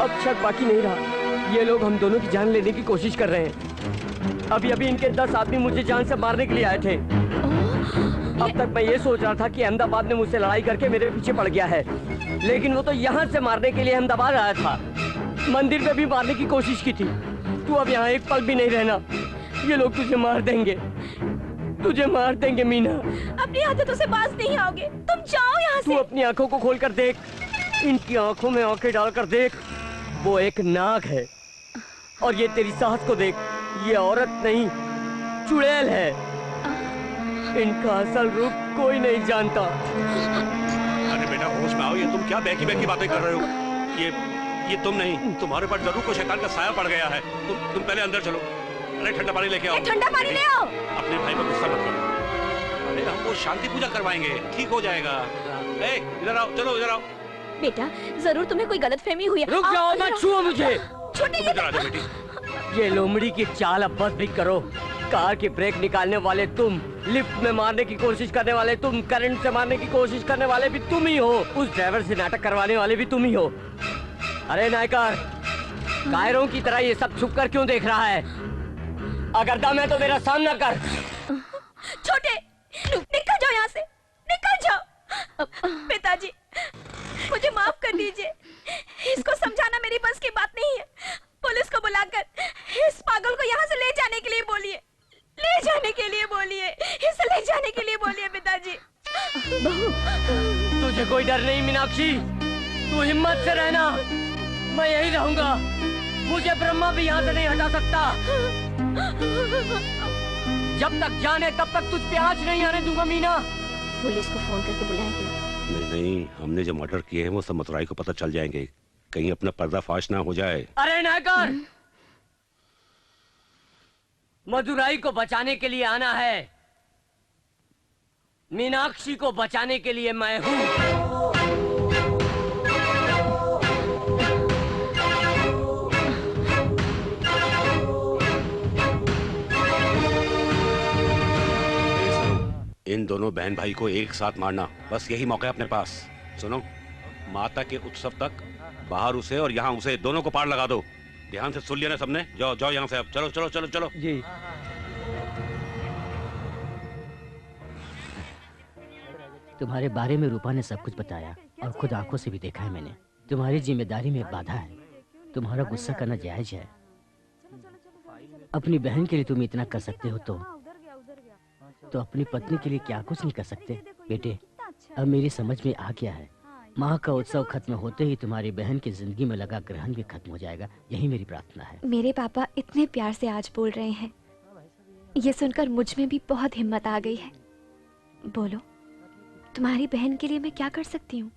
अब शक बाकी नहीं रहा। ये लोग हम दोनों की जान लेने की कोशिश कर रहे हैं। अभी अभी इनके 10 आदमी मुझे जान से मारने के लिए आए थे। अब तक मैं ये सोच रहा था कि अहमदाबाद में मुझसे लड़ाई करके मेरे पीछे पड़ गया है, लेकिन वो तो यहाँ से मारने के लिए अहमदाबाद आया था। मंदिर में भी मारने की कोशिश की थी। तू अब यहाँ एक पल भी नहीं रहना। ये लोग तुझे मार देंगे, तुझे मार देंगे मीना। अपनी आदतों से बाज नहीं आओगे। तुम जाओ यहाँ से। तू अपनी आंखों को खोल कर देख, इनकी आंखों में आंखें डालकर देख। वो एक नाग है और ये तेरी सास को देख, ये औरत नहीं चुड़ैल है। इनका असल रूप कोई नहीं जानता। अरे बेटा होश में आओ, ये तुम क्या बैकी बैकी बातें कर रहे हो? ये तुम नहीं, तुम्हारे पर जरूर कोई शैतान का साया पड़ गया है। तुम पहले अंदर चलो। अरे ठंडा पानी लेके आओ। ठंडा पानी ले आओ। अपने भाई पर गुस्सा मत करो। अरे हम वो शांति पूजा करवाएंगे, ठीक हो जाएगा। इधर आओ, चलो इधर आओ। बेटा, जरूर तुम्हें कोई गलतफहमी हुई है। रुक जाओ, मत छुओ मुझे। छोटे, इधर आ जाओ बेटी। ये लोमड़ी की चाल अब बस भी करो। कार की ब्रेक निकालने वाले तुम, लिफ्ट में मारने की कोशिश करने वाले तुम, करंट से मारने की कोशिश करने वाले भी तुम ही हो, उस ड्राइवर से नाटक करवाने वाले भी तुम ही हो। अरे नायकर, कायरों की तरह ये सब छुप कर क्यों देख रहा है? अगर दम है तो मेरा सामना कर। छोटे, निकल जाओ यहाँ से, निकल जाओ। पिताजी, मुझे माफ कर दीजिए। इसको समझा मीनाक्षी, तू हिम्मत से रहना, मैं यही रहूंगा। मुझे ब्रह्मा भी यहाँ से नहीं हटा सकता। जब तक जाने तब तक तुझ पे आँच नहीं आने दूंगा मीना। पुलिस को फोन करके बुलाएंगे। नहीं, हमने जो मर्डर किए हैं वो सब मथुराई को पता चल जाएंगे, कहीं अपना पर्दाफाश ना हो जाए। अरे नायकर, मदुराई को बचाने के लिए आना है, मीनाक्षी को बचाने के लिए मैं हूँ। इन दोनों बहन भाई को एक साथ मारना, बस यही मौका है अपने पास। सुनो, माता के उत्सव तक बाहर उसे और यहाँ उसे, दोनों को पार लगा दो। ध्यान से सुन लिया ना सबने? जाओ जाओ यहाँ से अब, चलो चलो चलो चलो जी। तुम्हारे बारे में रूपा ने सब कुछ बताया और खुद आंखों से भी देखा है मैंने। तुम्हारी जिम्मेदारी में बाधा है, तुम्हारा गुस्सा करना जायज है। अपनी बहन के लिए तुम इतना कर सकते हो तो अपनी पत्नी के लिए क्या कुछ नहीं कर सकते? बेटे, अब मेरी समझ में आ गया है, माँ का उत्सव खत्म होते ही तुम्हारी बहन की जिंदगी में लगा ग्रहण भी खत्म हो जाएगा, यही मेरी प्रार्थना है। मेरे पापा इतने प्यार से आज बोल रहे हैं, ये सुनकर मुझ में भी बहुत हिम्मत आ गई है। बोलो, तुम्हारी बहन के लिए मैं क्या कर सकती हूँ?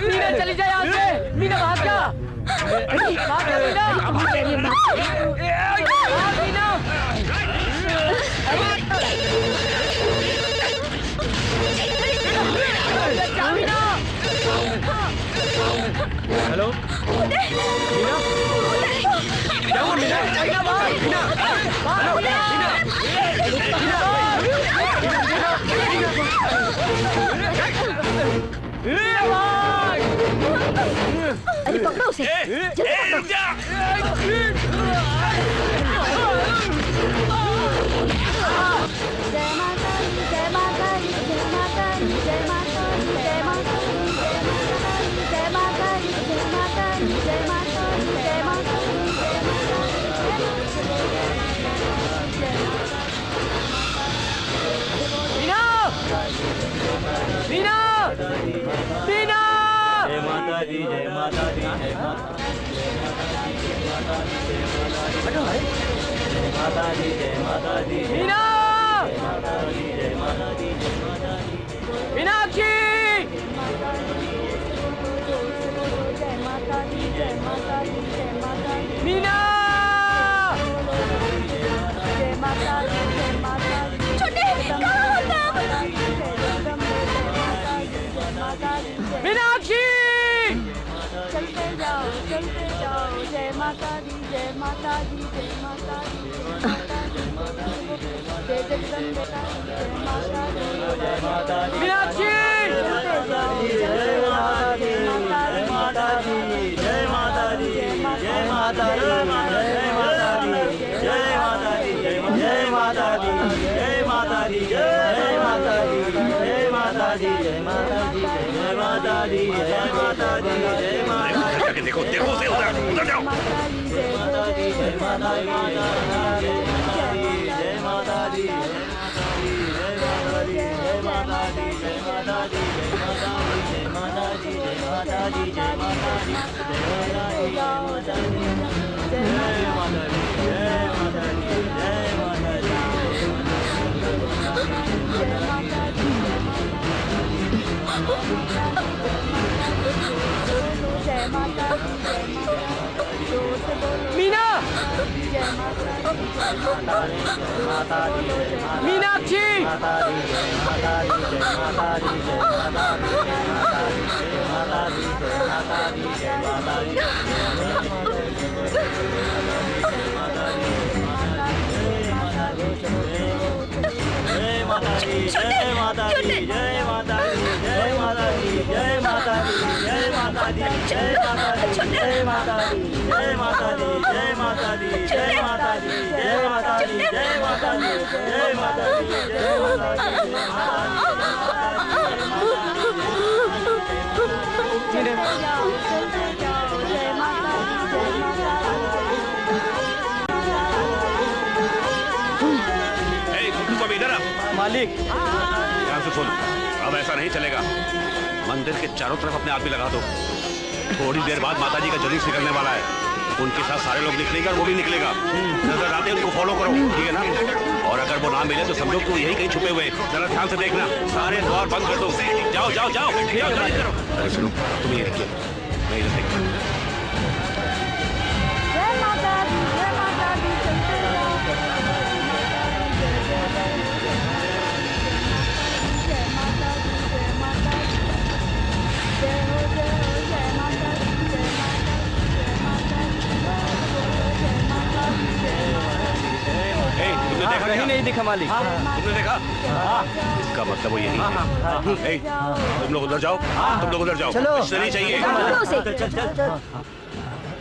मीना चली जाए यहाँ से। मीना भाग जा, भाग जा मीना, भाग मीना। हेलो मीना, क्या हुआ मीना? मीना भाग, मीना भाग, अरे पकड़ो उसे, जल्दी पकड़ो। जय माता दी, जय माता दी, जय माता दी, जय माता दी, जय माता दी, जय माता दी, जय माता दी, जय माता दी, जय माता दी, जय माता दी। मीना, मीना, जय माता दी, जय माता दी, जय माता दी, जय माता दी, मीना, जय माता दी, जय माता दी। मीनाक्षी, मीना, छोटे कहाँ हो तुम? मीनाक्षी, चलते जाओ जय माता दी, जय माता दी, जय माता दी, जय जगदम्बे जय माता दी, जय माता दी। मीनाक्षी, चलते जाओ जय माता दी, जय माता दी, जय माता दी, जय माता दी, जय माता दी, जय माता दी, जय माता दी, जय माता दी, जय माता दी, जय माता दी, जय माता दी, जय माता दी, जय माता दी। जाके देखो देखो उसे, उधर उधर जाओ। जय माता दी, जय माता दी, जय माता दी, जय माता दी, जय माता दी, जय माता दी, जय माता दी, जय माता दी, जय माता दी, जय माता दी, जय माता दी, जय माता दी, जय माता दी, मीना, मीनाक्षी, जय माता दी, जय माता दी, जय माता दी, जय माता दी, जय माता दी, जय माता दी, जय माता दी, जय माता दी, जय माता दी, जय माता दी, जय माता दी, जय माता दी, जय माता दी, जय माता दी, जय इधर आ। मालिक ध्यान से सुन, अब ऐसा नहीं चलेगा। मंदिर के चारों तरफ अपने आदमी लगा दो। थोड़ी देर बाद माताजी का जुलूस निकलने वाला है, उनके साथ सारे लोग निकलेगा और वो भी निकलेगा। नजर आते उनको फॉलो करो, ठीक है ना? और अगर वो ना मिले तो समझो कि यही कहीं छुपे हुए। जरा ध्यान से देखना, सारे द्वार बंद कर दो। जाओ जाओ जाओ, जल्दी करो। अरे सुनो, तुम ये रखिए, मैं इधर देखता हूँ। तुमने देखा कहीं नहीं दिखा मालिक। तुमने देखा? इसका मतलब वो यही है। तुम लोग उधर जाओ, तुम लोग उधर जाओ। चलो। नहीं चाहिए। चल चल चल चल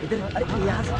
इधर, अरे यहाँ से।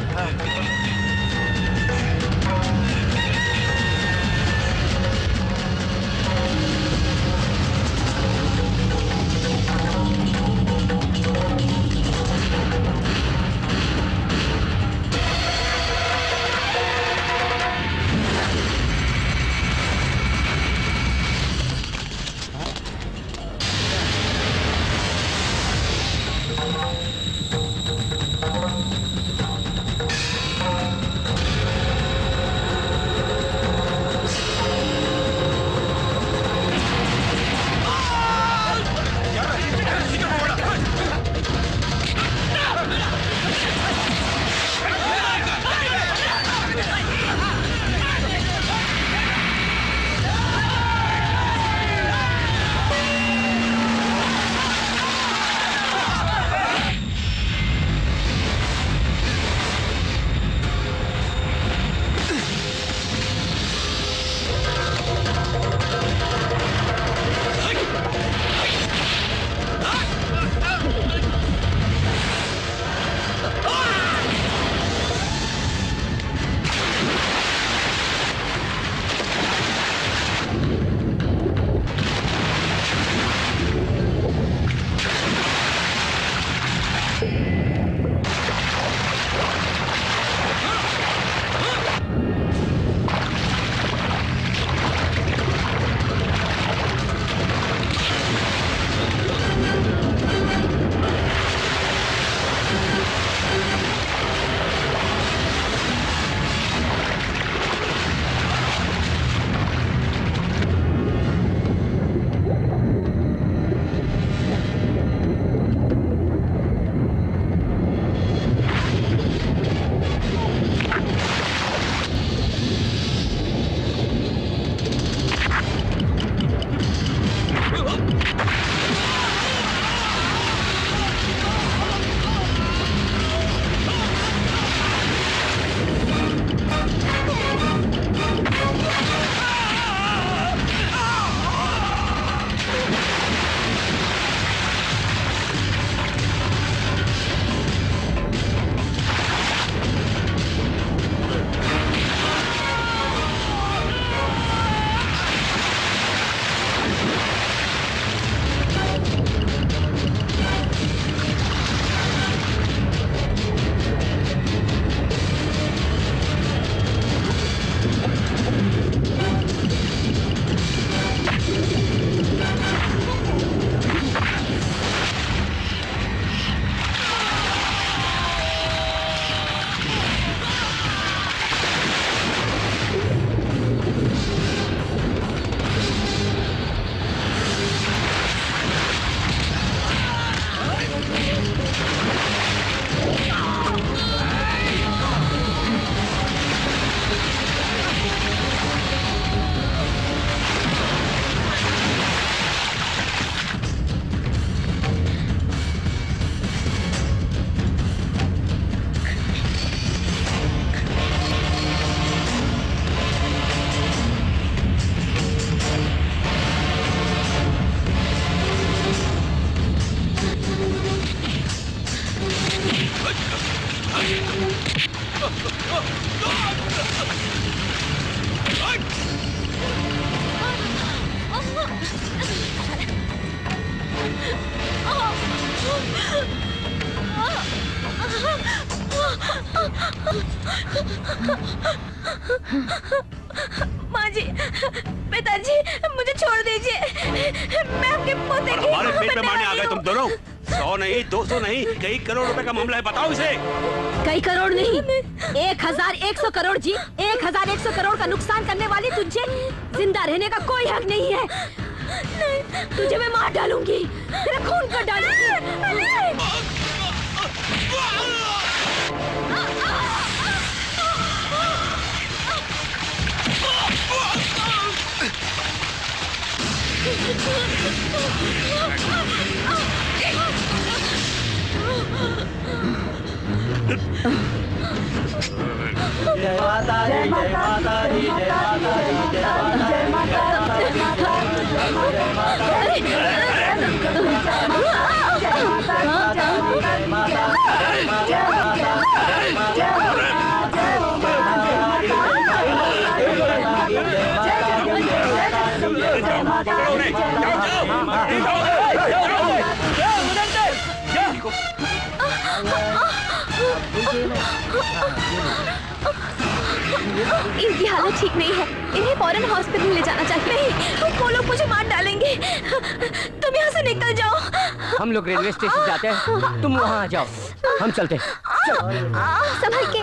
माँ जी, पिताजी, मुझे छोड़ दीजिए। मैं आपके पोते की हमारे पेट में मारने आ गए तुम दोनों। 100 नहीं, 200 नहीं, कई करोड़ रुपए का मामला है, बताओ इसे। कई करोड़ नहीं, 1100 करोड़ जी। 1100 करोड़ का नुकसान करने वाली तुझे जिंदा रहने का कोई हक नहीं है। तुझे मैं मार डालूंगी, तेरा खून कर डालूंगी। जय माता दी, जय माता दी, जय माता दी, जय माता दी, जय इनकी हालत ठीक नहीं है, इन्हें फौरन हॉस्पिटल ले जाना चाहिए। नहीं, वो लोग मुझे मार डालेंगे। तुम यहाँ से निकल जाओ। हम लोग रेलवे स्टेशन जाते हैं, तुम वहाँ आ जाओ, हम चलते हैं। संभल के।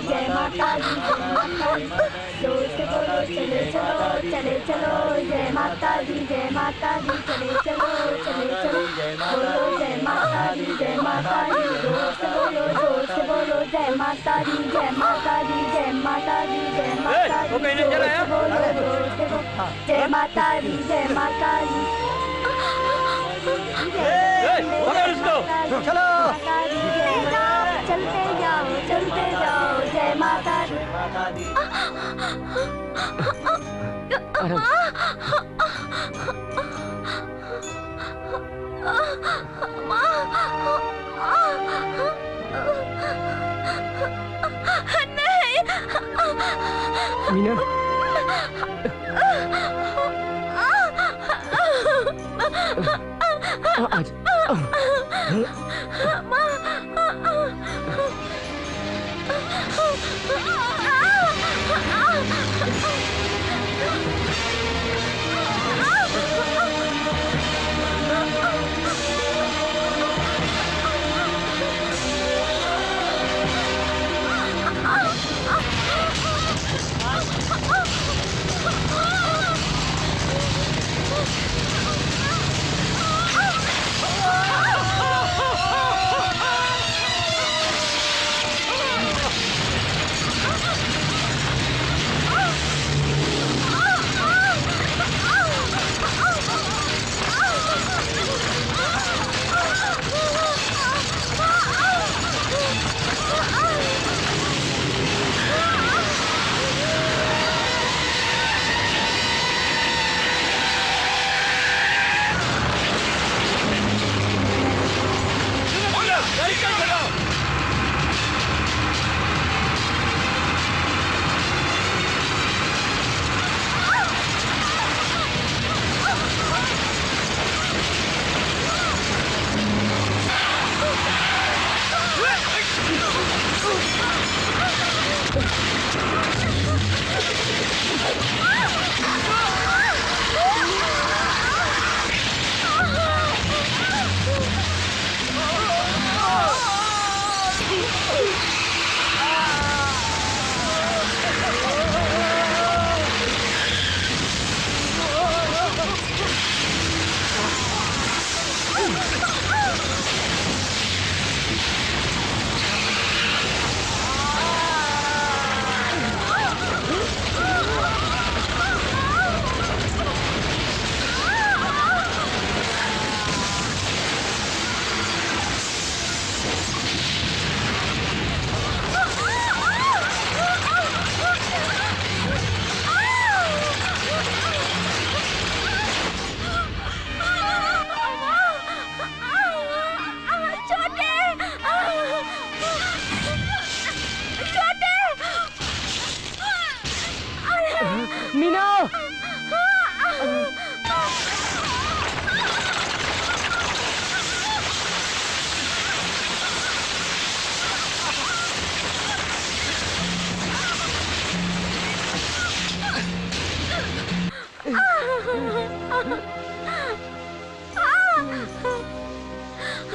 जय माता दी, जोर से बोलो चले चलो, चले चलो। जय माता दी, जय माता दी, चले चलो, चले चलो। बोलो जय माता दी, जय माता दी, जोर से बोलो, जोर से बोलो। जय माता दी, जय माता दी, जय माता दी, जय माता दी, जोर से बोलो, जोर से बोलो। जय माता दी, जय माता दी। चलो, चलते जाओ, चलते जाओ। जय माता दी, माता दी। मीना, आज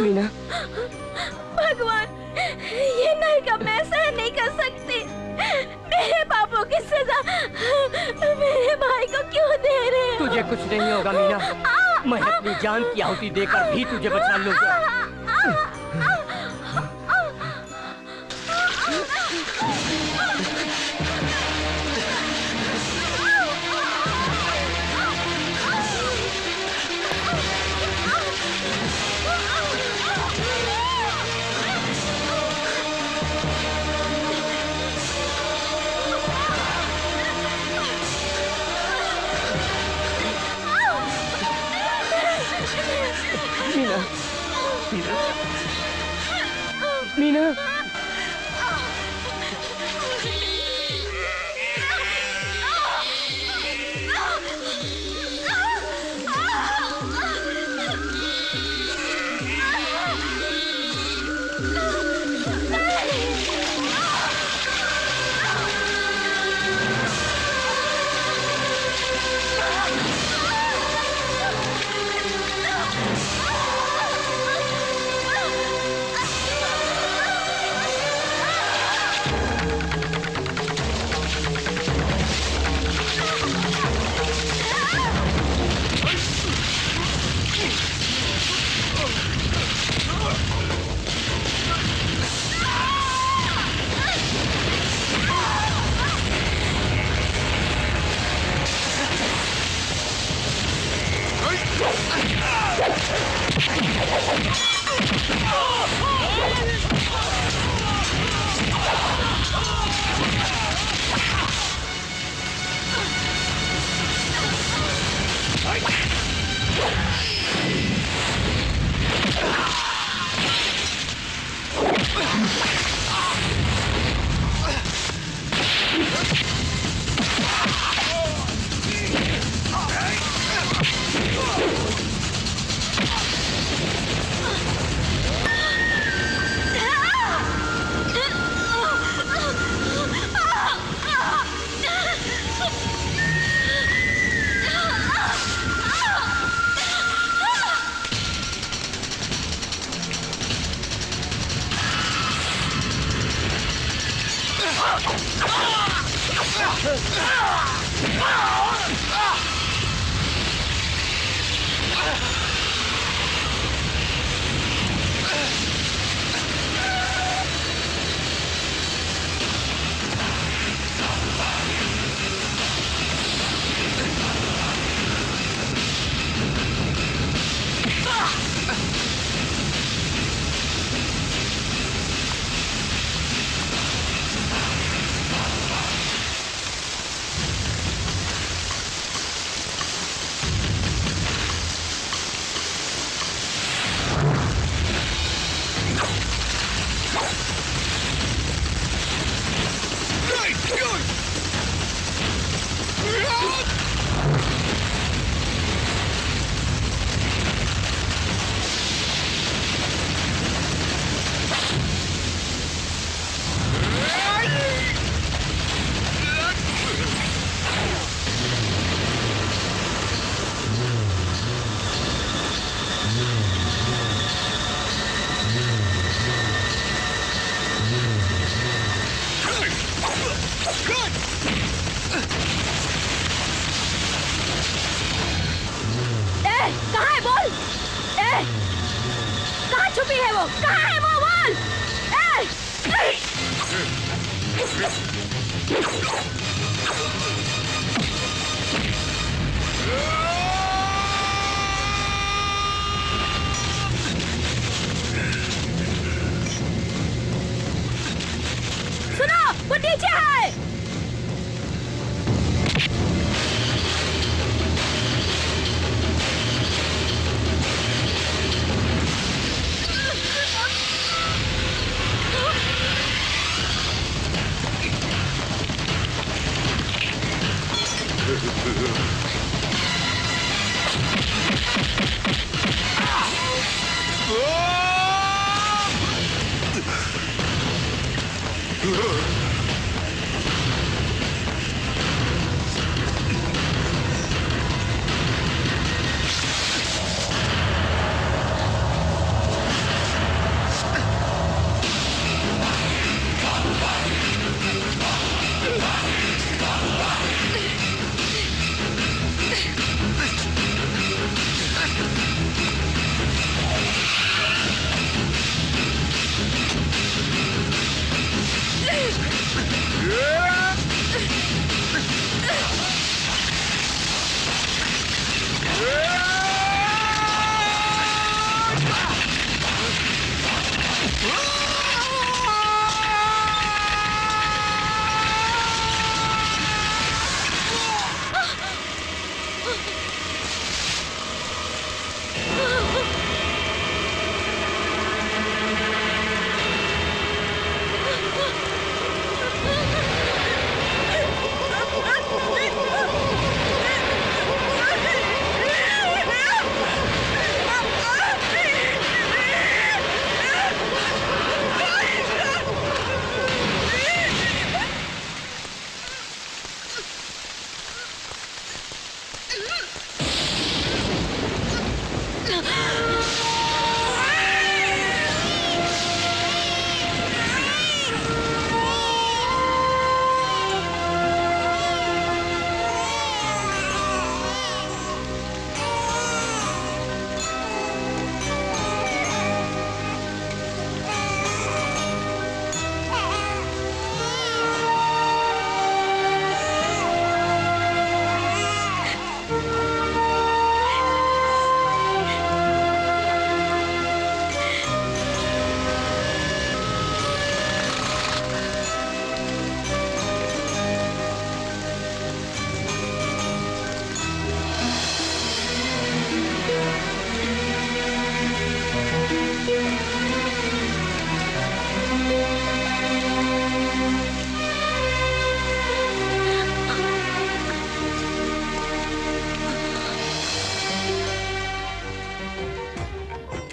मीना, भगवान, ये नहीं का मैं सहन नहीं कर सकती। मेरे पापों की सजा मेरे भाई को क्यों दे रहे हो? तुझे कुछ नहीं होगा मीना। मैं अपनी जान की आहुति देकर भी तुझे बचा लूंगा। मीना,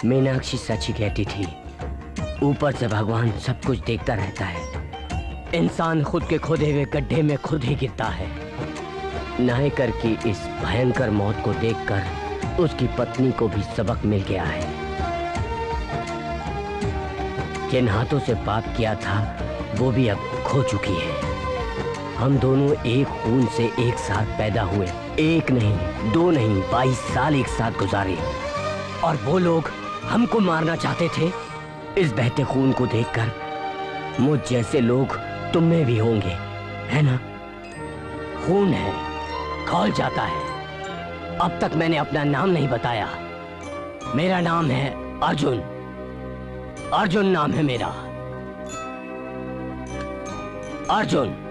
मीनाक्षी सच ही कहती थी, ऊपर से भगवान सब कुछ देखता रहता है। इंसान खुद के खोदे हुए गड्ढे में खुद ही गिरता है। नायकर की इस भयंकर मौत को देखकर उसकी पत्नी को भी सबक मिल गया है। जिन हाथों से पाप किया था वो भी अब खो चुकी है। हम दोनों एक खून से एक साथ पैदा हुए, एक नहीं, दो नहीं, 22 साल एक साथ गुजारे। और वो लोग हमको मारना चाहते थे। इस बहते खून को देखकर मुझ जैसे लोग तुम में भी होंगे, है ना? खून है, खौल जाता है। अब तक मैंने अपना नाम नहीं बताया। मेरा नाम है अर्जुन। अर्जुन नाम है मेरा, अर्जुन।